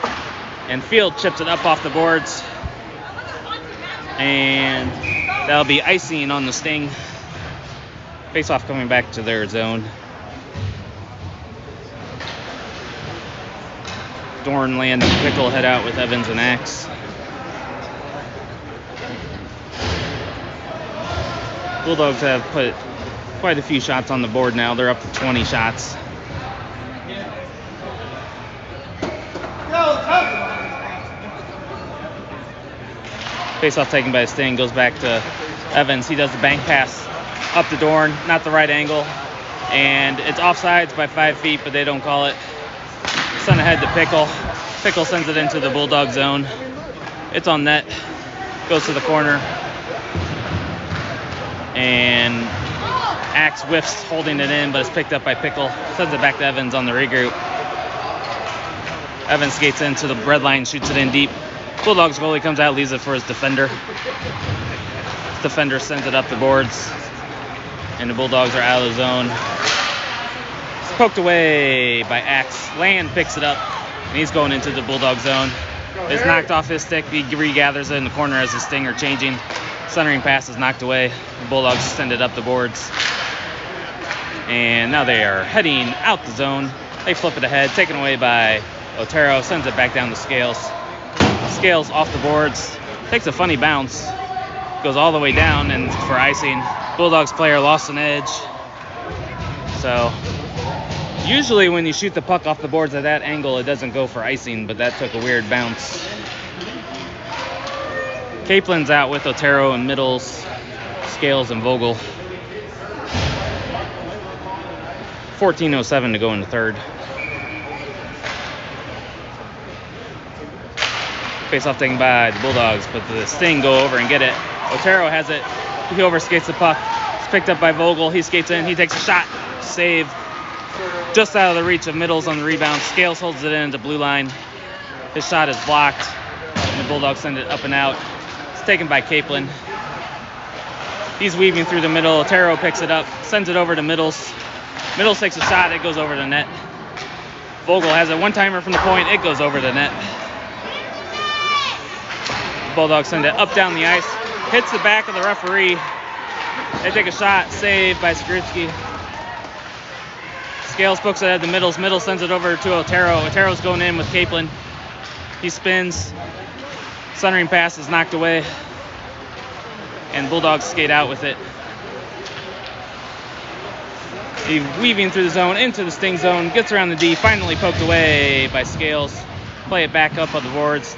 A: And Field chips it up off the boards. And that'll be icing on the Sting. Face-off coming back to their zone. Dornland and Pickle head out with Evans and Axe. Bulldogs have put quite a few shots on the board now. They're up to 20 shots. Face-off taken by Sting, goes back to Evans. He does the bank pass up to Dorn, not the right angle. And it's offsides by 5 feet, but they don't call it. Sent ahead to Pickle. Pickle sends it into the Bulldog zone. It's on net. Goes to the corner. And Axe whiffs holding it in, but it's picked up by Pickle. Sends it back to Evans on the regroup. Evans skates into the red line, shoots it in deep. Bulldogs goalie comes out, leaves it for his defender. His defender sends it up the boards. And the Bulldogs are out of the zone. It's poked away by Axe. Land picks it up, and he's going into the Bulldog zone. It's knocked off his stick. He regathers it in the corner as the Sting are changing. Centering pass is knocked away. The Bulldogs send it up the boards. And now they are heading out the zone. They flip it ahead, taken away by Otero. Sends it back down the Scales. Scales off the boards. Takes a funny bounce. Goes all the way down and for icing. Bulldogs player lost an edge. So usually when you shoot the puck off the boards at that angle, it doesn't go for icing, but that took a weird bounce. Caplin's out with Otero and Middles, Scales and Vogel. 14:07 to go in the third. Face-off taken by the Bulldogs, but the Sting go over and get it. Otero has it. He overskates the puck. It's picked up by Vogel. He skates in. He takes a shot. Save. Just out of the reach of Middles on the rebound. Scales holds it in at the blue line. His shot is blocked. And the Bulldogs send it up and out. It's taken by Caplin. He's weaving through the middle. Otero picks it up. Sends it over to Middles. Middles takes a shot. It goes over the net. Vogel has a one-timer from the point. It goes over the net. Bulldogs send it up down the ice. Hits the back of the referee. They take a shot. Saved by Skripski.
B: Scales pokes it at the middles. Middle sends it over to Otero. Otero's going in with Capelin. He spins. Centering pass is knocked away. And Bulldogs skate out with it. He's weaving through the zone, into the sting zone, gets around the D, finally poked away by Scales. Play it back up on the boards.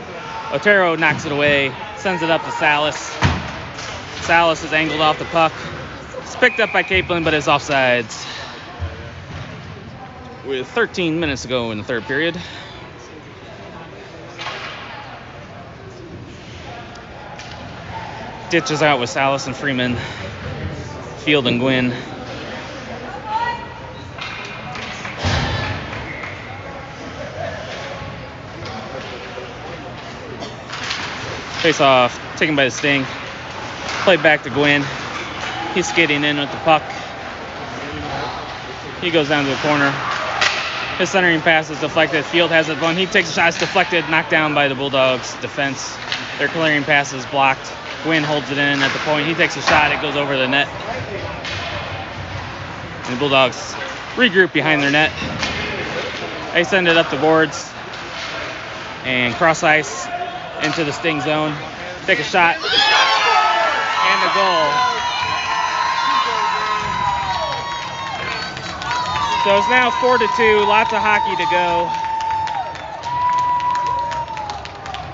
B: Otero knocks it away, sends it up to Salas. Salas is angled off the puck. It's picked up by Capelin, but is offsides. With 13 minutes to go in the third period. Ditches out with Salas and Freeman. Field and Gwynn. Face off, taken by the Sting. Played back to Gwynn. He's skating in with the puck. He goes down to the corner. His centering pass is deflected. Field has it one. He takes a shot. It's deflected, knocked down by the Bulldogs defense. Their clearing pass is blocked. Gwynn holds it in at the point. He takes a shot. It goes over the net. And the Bulldogs regroup behind their net. They send it up the boards. And cross ice into the Sting zone. Take a shot. And a goal. So it's now 4-2. Lots of hockey to go.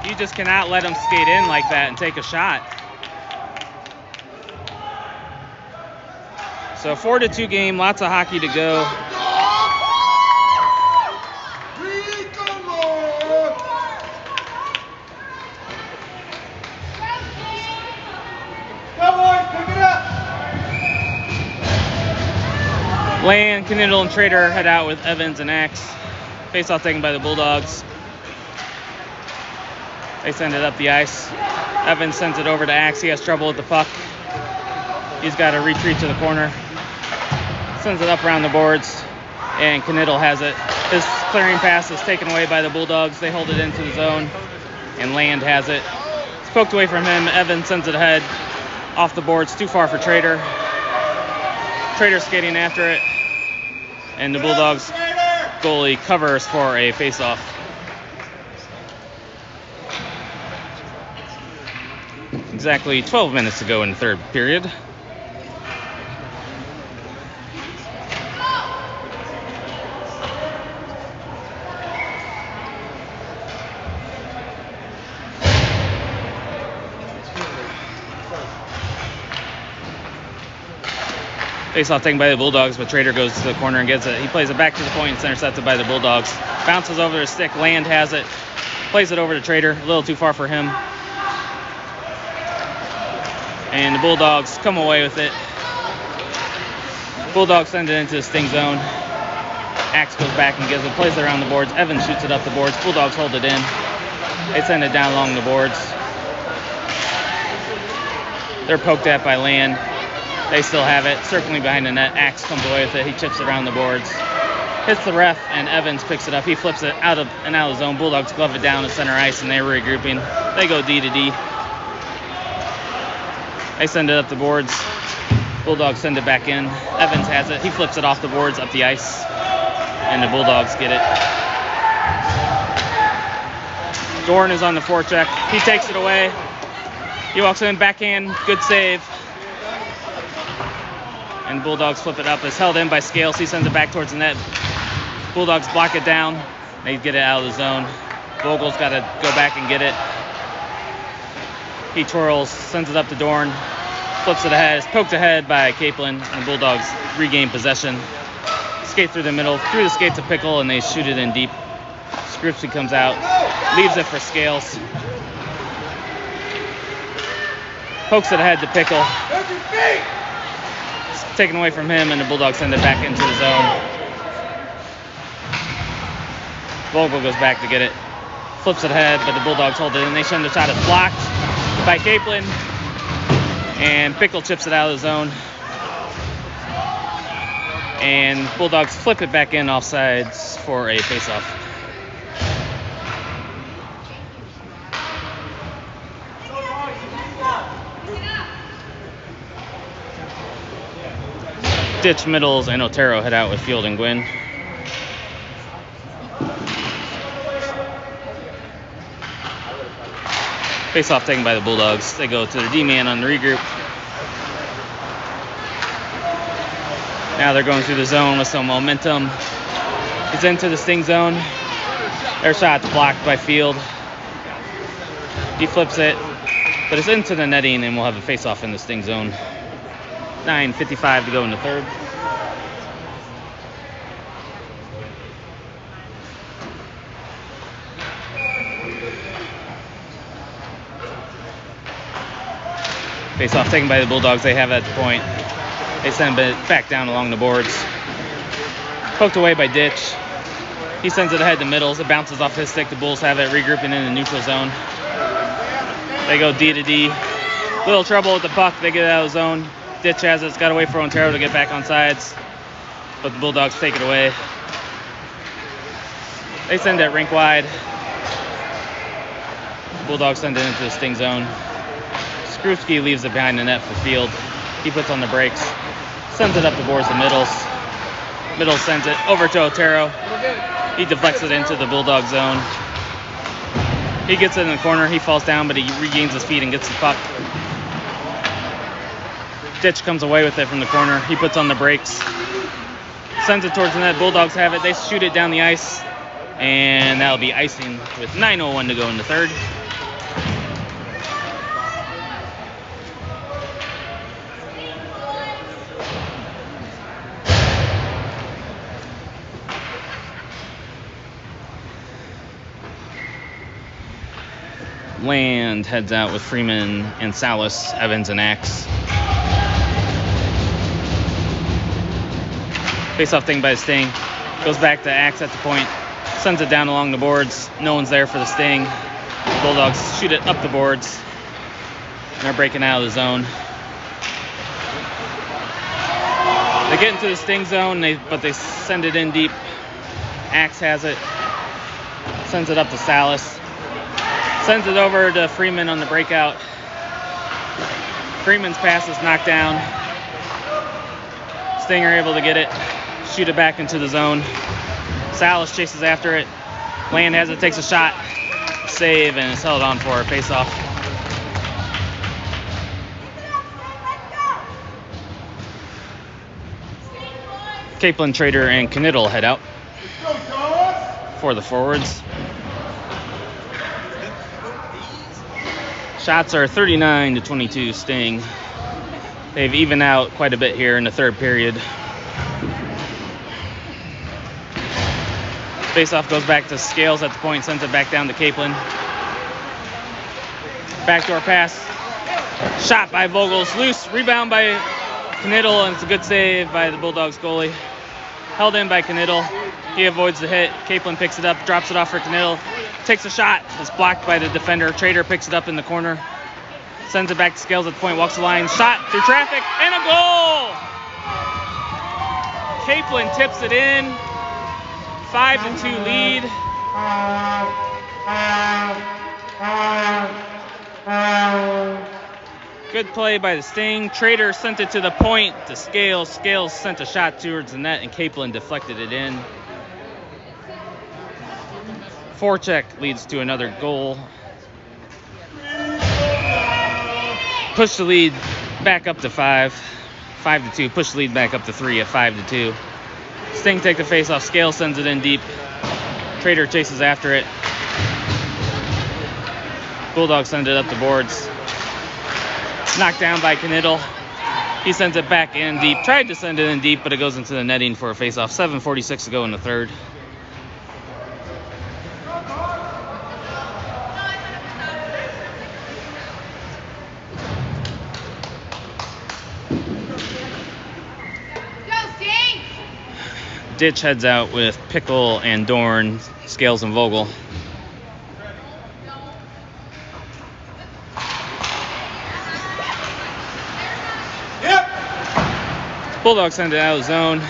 B: You just cannot let them skate in like that and take a shot. So 4-2 game. Lots of hockey to go. Land, Knittel, and Trader head out with Evans and Axe. Face-off taken by the Bulldogs. They send it up the ice. Evans sends it over to Axe. He has trouble with the puck. He's got to retreat to the corner. Sends it up around the boards. And Knittel has it. His clearing pass is taken away by the Bulldogs. They hold it into the zone. And Land has it. It's poked away from him. Evans sends it ahead. Off the boards. Too far for Trader. Trader skating after it. And the Bulldogs goalie covers for a face-off. Exactly 12 minutes to go in the third period. Face-off taken by the Bulldogs, but Trader goes to the corner and gets it. He plays it back to the point. It's intercepted by the Bulldogs. Bounces over the stick. Land has it. Plays it over to Trader. A little too far for him. And the Bulldogs come away with it. Bulldogs send it into the Sting zone. Axe goes back and gives it. Plays it around the boards. Evans shoots it up the boards. Bulldogs hold it in. They send it down along the boards. They're poked at by Land. They still have it, circling behind the net. Axe comes away with it. He chips it around the boards. Hits the ref, and Evans picks it up. He flips it out of the zone. Bulldogs glove it down to center ice, and they're regrouping. They go D to D. They send it up the boards. Bulldogs send it back in. Evans has it. He flips it off the boards, up the ice, and the Bulldogs get it. Dorn is on the forecheck. He takes it away. He walks in, backhand, good save. And Bulldogs flip it up. It's held in by Scales. He sends it back towards the net. Bulldogs block it down. They get it out of the zone. Vogel's got to go back and get it. He twirls, sends it up to Dorn. Flips it ahead. It's poked ahead by Capelin. And the Bulldogs regain possession. Skate through the middle. Through the skate to Pickle, and they shoot it in deep. Scripsy comes out. Leaves it for Scales. Pokes it ahead to Pickle. Taken away from him, and the Bulldogs send it back into the zone. Vogel goes back to get it. Flips it ahead, but the Bulldogs hold it in. They send the shot. It's blocked by Capelin. And Pickle chips it out of the zone. And Bulldogs flip it back in offsides for a faceoff. Ditch, Middles, and Otero head out with Field and Gwynn. Face off taken by the Bulldogs. They go to their D-man on the regroup. Now they're going through the zone with some momentum. It's into the sting zone. Their shot's blocked by Field. He flips it, but it's into the netting, and we'll have a face-off in the sting zone. 9:55 to go in the third. Face-off taken by the Bulldogs. They have it at the point. They send it back down along the boards. Poked away by Ditch. He sends it ahead to middles. It bounces off his stick. The Bulls have it, regrouping in the neutral zone. They go D to D. Little trouble with the puck. They get it out of the zone. Ditch has it. It's got to wait for Ontario to get back on sides. But the Bulldogs take it away. They send it rink wide. Bulldogs send it into the sting zone. Skruski leaves it behind the net for Field. He puts on the brakes. Sends it up the boards to Middles. Middles sends it over to Otero. He deflects it into the Bulldog zone. He gets it in the corner. He falls down, but he regains his feet and gets the puck. Ditch comes away with it from the corner. He puts on the brakes. Sends it towards the net. Bulldogs have it. They shoot it down the ice. And that'll be icing with 9:01 to go in the third. Land heads out with Freeman and Salas, Evans and Axe. Face-off thing by the Sting. Goes back to Axe at the point. Sends it down along the boards. No one's there for the Sting. Bulldogs shoot it up the boards. And they're breaking out of the zone. They get into the Sting zone, but they send it in deep. Axe has it. Sends it up to Salas. Sends it over to Freeman on the breakout. Freeman's pass is knocked down. Sting are able to get it, shoot it back into the zone. Salas chases after it. Land has it, takes a shot, save, and is held on for a face-off. Capelin, Trader, and Knittel head out for the forwards. Shots are 39-22 Sting. They've evened out quite a bit here in the third period. Faceoff goes back to Scales at the point, sends it back down to Capelin. Backdoor pass. Shot by Vogels. Loose. Rebound by Knittel, and it's a good save by the Bulldogs goalie. Held in by Knittel. He avoids the hit. Capelin picks it up, drops it off for Knittel. Takes a shot. It's blocked by the defender. Trader picks it up in the corner. Sends it back to Scales at the point. Walks the line. Shot through traffic. And a goal! Capelin tips it in. 5-2 lead. Good play by the Sting. Trader sent it to the point to Scales. Scales sent a shot towards the net, and Capelin deflected it in. Forecheck leads to another goal. Push the lead back up to 5-2. Push the lead back up to 3 at 5-2. Sting take the face off. Scale sends it in deep. Trader chases after it. Bulldogs send it up the boards. Knocked down by Knittel. He sends it back in deep. Tried to send it in deep, but it goes into the netting for a face-off. 7:46 to go in the third. Ditch heads out with Pickle and Dorn, Scales and Vogel. Bulldogs send it out of the zone.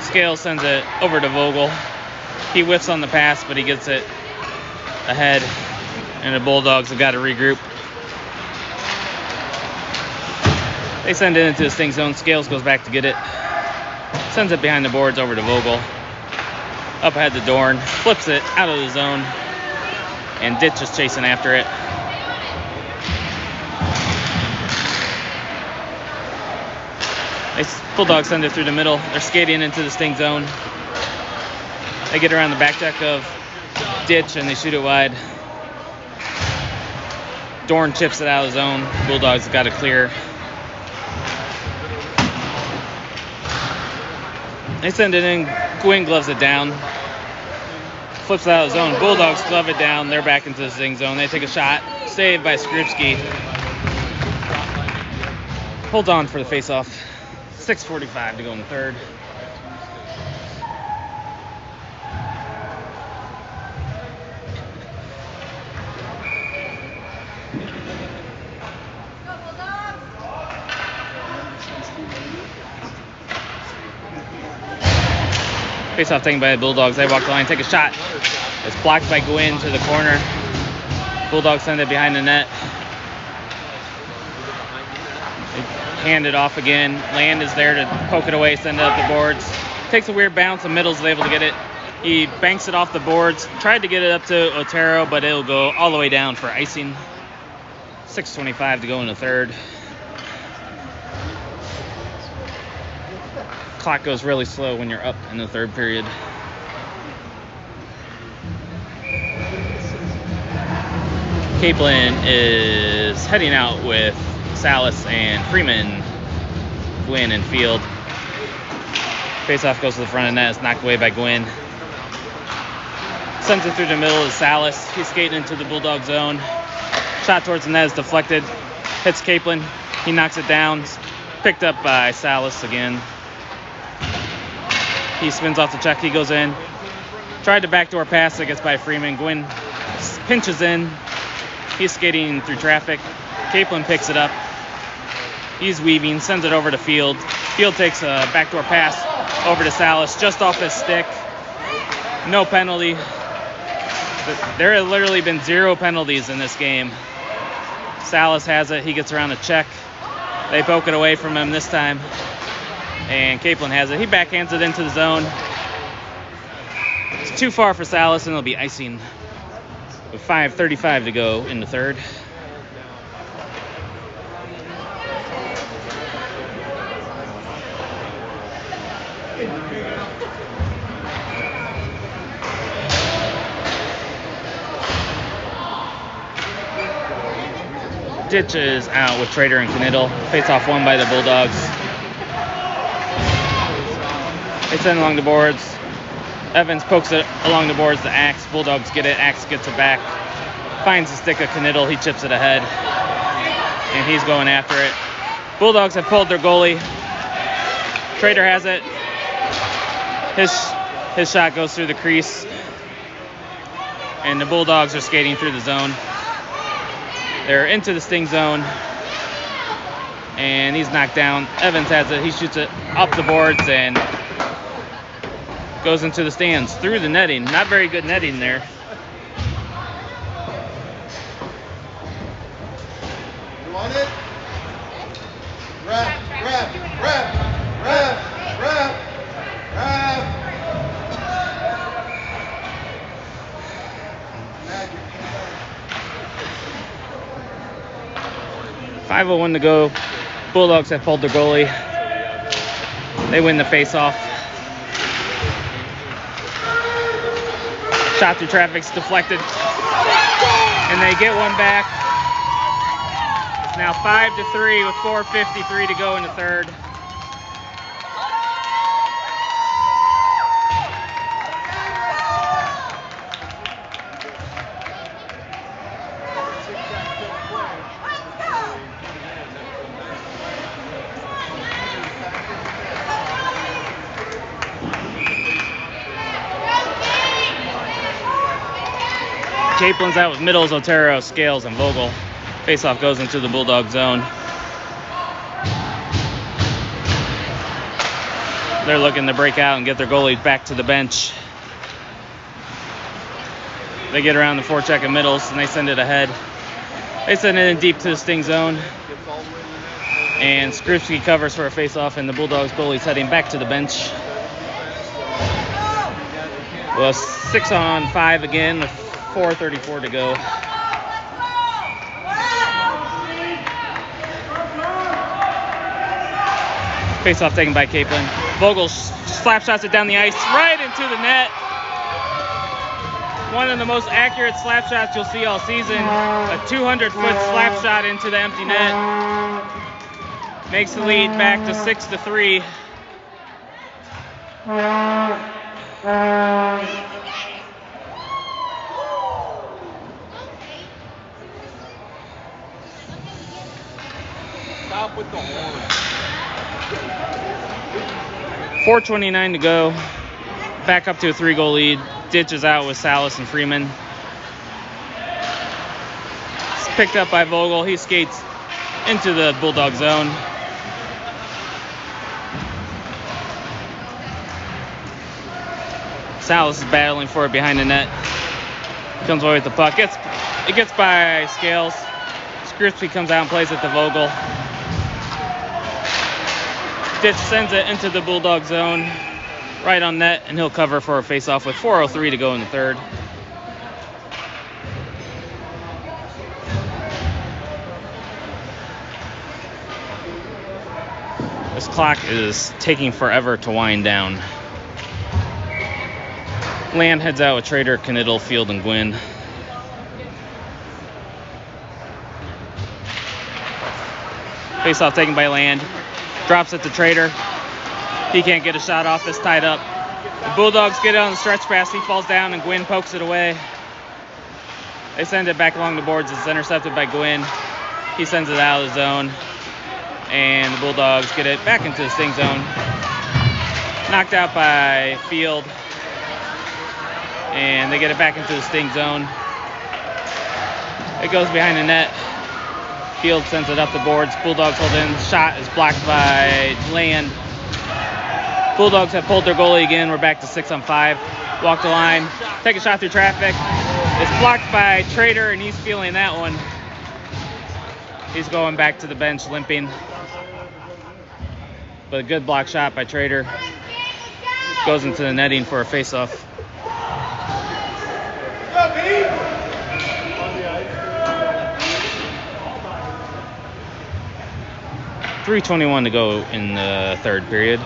B: Scales sends it over to Vogel. He whiffs on the pass, but he gets it ahead, and the Bulldogs have got to regroup. They send it into the Sting zone. Scales goes back to get it. Sends it behind the boards over to Vogel. Up ahead to Dorn. Flips it out of the zone. And Ditch is chasing after it. Bulldogs send it through the middle. They're skating into the sting zone. They get around the back deck of ditch and they shoot it wide. Dorn chips it out of the zone. Bulldogs got it clear. They send it in. Gwynn gloves it down. Flips it out of the zone. Bulldogs glove it down. They're back into the sting zone. They take a shot. Saved by Skrupski. Holds on for the face-off. 6:45 to go in the third. Face-off taken by the Bulldogs. They walk the line, take a shot. It's blocked by Gwynn to the corner. Bulldogs send it behind the net. They hand it off again. Land is there to poke it away, send it up the boards. Takes a weird bounce, and Middle's able to get it. He banks it off the boards. Tried to get it up to Otero, but it'll go all the way down for icing. 6:25 to go in the third. Clock goes really slow when you're up in the third period. Capelin is heading out with Salas and Freeman, Gwynn, and Field. Faceoff goes to the front of the net. It's knocked away by Gwynn. Sends it through the middle of Salas. He's skating into the Bulldog zone. Shot towards the net is deflected. Hits Capelin. He knocks it down. Picked up by Salas again. He spins off the check. He goes in. Tried to backdoor pass that gets by Freeman. Gwynn pinches in. He's skating through traffic. Capelin picks it up. He's weaving. Sends it over to Field. Field takes a backdoor pass over to Salas just off his stick. No penalty. There have literally been 0 penalties in this game. Salas has it. He gets around a check. They poke it away from him this time. And Capelin has it. He backhands it into the zone. It's too far for Salas, and it'll be icing with 5:35 to go in the third. Ditch is out with Trader and Knittel. Face-off won by the Bulldogs. They send it along the boards. Evans pokes it along the boards to Axe. Bulldogs get it. Axe gets it back. Finds the stick of Knittel. He chips it ahead. And he's going after it. Bulldogs have pulled their goalie. Trader has it. His shot goes through the crease. And the Bulldogs are skating through the zone. They're into the sting zone. And he's knocked down. Evans has it. He shoots it up the boards and goes into the stands through the netting. Not very good netting there.
C: You want it? Rap.
B: 5:01 to go. Bulldogs have pulled their goalie. They win the face-off. Shot through traffic's deflected. And they get one back. It's now 5-3 with 4:53 to go in the third. Caplin's out with Middles, Otero, Scales, and Vogel. Faceoff goes into the Bulldog zone. They're looking to break out and get their goalie back to the bench. They get around the forecheck of Middles, and they send it ahead. They send it in deep to the sting zone. And Skrupski covers for a faceoff, and the Bulldogs goalie's heading back to the bench. Well, 6-on-5 again with 4:34 to go. Face off taken by Capelin. Vogel slap shots it down the ice right into the net. One of the most accurate slap shots you'll see all season. A 200-foot slap shot into the empty net. Makes the lead back to 6-3.
D: Stop with the horn.
B: 4:29 to go. Back up to a 3-goal lead. Ditches out with Salas and Freeman. It's picked up by Vogel. He skates into the Bulldog zone. Salas is battling for it behind the net. Comes away with the puck. It gets by Scales. Skripsky comes out and plays it to Vogel. Ditch sends it into the Bulldog zone, right on net, and he'll cover for a face-off with 4:03 to go in the third. This clock is taking forever to wind down. Land heads out with Trader, Knittel, Field, and Gwynn. Face-off taken by Land. Drops it to Trader. He can't get a shot off. It's tied up. The Bulldogs get it on the stretch pass. He falls down and Gwynn pokes it away. They send it back along the boards. It's intercepted by Gwynn. He sends it out of the zone. And the Bulldogs get it back into the sting zone. Knocked out by Field. And they get it back into the sting zone. It goes behind the net. Field sends it up the boards. Bulldogs hold in. Shot is blocked by Land. Bulldogs have pulled their goalie again. We're back to 6-on-5. Walk the line. Take a shot through traffic. It's blocked by Trader, and he's feeling that one. He's going back to the bench, limping. But a good block shot by Trader. Goes into the netting for a face-off. 3:21 to go in the third period.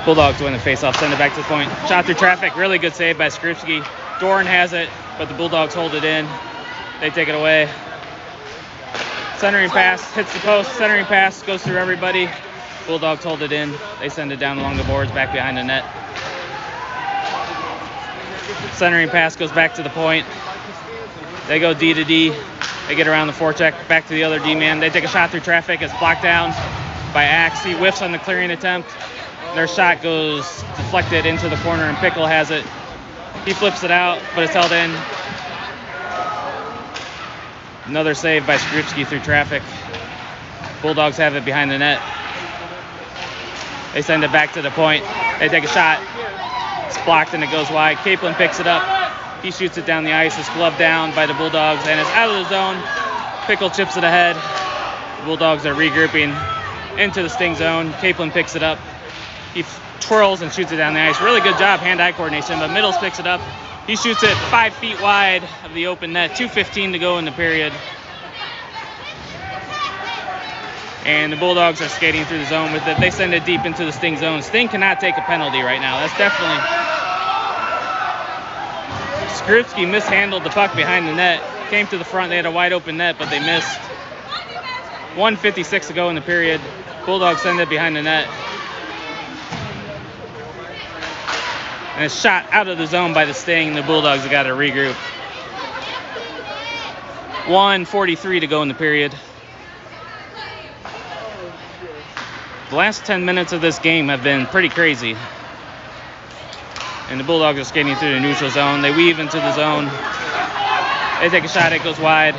B: Bulldogs win the face-off, send it back to the point. Shot through traffic, really good save by Skripsky. Doran has it, but the Bulldogs hold it in. They take it away. Centering pass, hits the post, centering pass, goes through everybody. Bulldogs hold it in. They send it down along the boards, back behind the net. Centering pass goes back to the point. They go D to D. They get around the forecheck, back to the other D-man. They take a shot through traffic. It's blocked down by Axe. He whiffs on the clearing attempt. Their shot goes deflected into the corner, and Pickle has it. He flips it out, but it's held in. Another save by Skripsky through traffic. Bulldogs have it behind the net. They send it back to the point. They take a shot. It's blocked and it goes wide. Capelin picks it up. He shoots it down the ice. It's gloved down by the Bulldogs, and it's out of the zone. Pickle chips it ahead. The Bulldogs are regrouping into the sting zone. Capelin picks it up. He twirls and shoots it down the ice. Really good job, hand-eye coordination, but Middles picks it up. He shoots it 5 feet wide of the open net. 2:15 to go in the period. And the Bulldogs are skating through the zone with it. They send it deep into the Sting zone. Sting cannot take a penalty right now. That's definitely... Skripsky mishandled the puck behind the net. Came to the front. They had a wide open net, but they missed. 1:56 to go in the period. Bulldogs send it behind the net. And it's shot out of the zone by the Sting. The Bulldogs have got to regroup. 1:43 to go in the period. The last 10 minutes of this game have been pretty crazy. And the Bulldogs are skating through the neutral zone. They weave into the zone. They take a shot. It goes wide.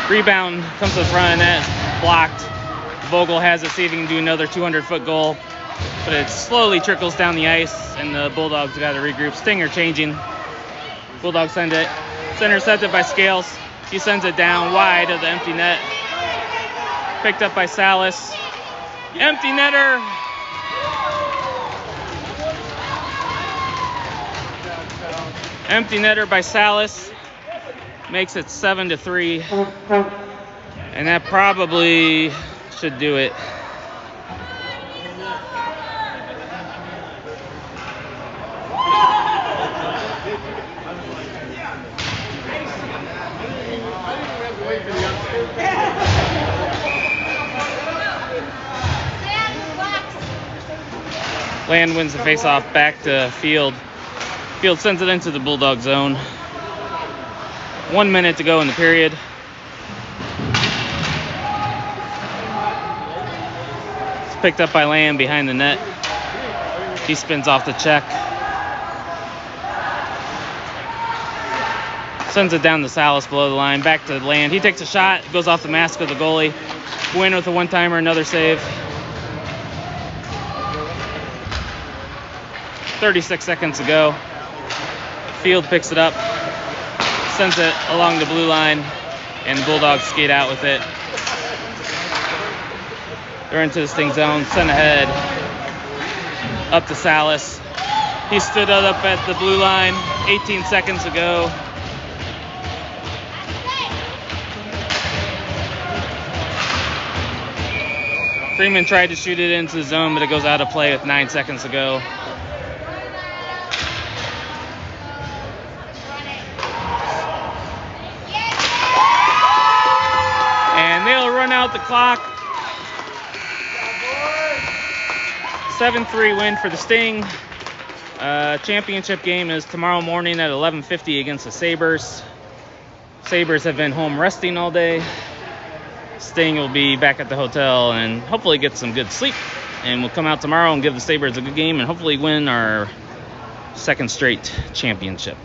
B: Rebound comes to the front of the net. Blocked. Vogel has it. See if he can do another 200-foot goal. But it slowly trickles down the ice, and the Bulldogs have got to regroup. Stinger changing. Bulldogs send it. It's intercepted by Scales. He sends it down wide of the empty net. Picked up by Salas. Empty netter. Empty netter by Salas. Makes it 7-3. And that probably should do it. Land wins the faceoff back to Field. Field sends it into the Bulldog zone. 1 minute to go in the period. It's picked up by Land behind the net. He spins off the check. Sends it down to Salas below the line. Back to Land. He takes a shot. Goes off the mask of the goalie. Win with a one-timer. Another save. 36 seconds to go. Field picks it up, sends it along the blue line, and Bulldogs skate out with it. They're into the sting zone, sent ahead, up to Salas. He stood up at the blue line, 18 seconds to go. Freeman tried to shoot it into the zone, but it goes out of play with 9 seconds to go. They'll run out the clock. 7-3 win for the Sting. Championship game is tomorrow morning at 11:50 against the Sabres. Sabres have been home resting all day. Sting will be back at the hotel and hopefully get some good sleep. And we'll come out tomorrow and give the Sabres a good game and hopefully win our second straight championship.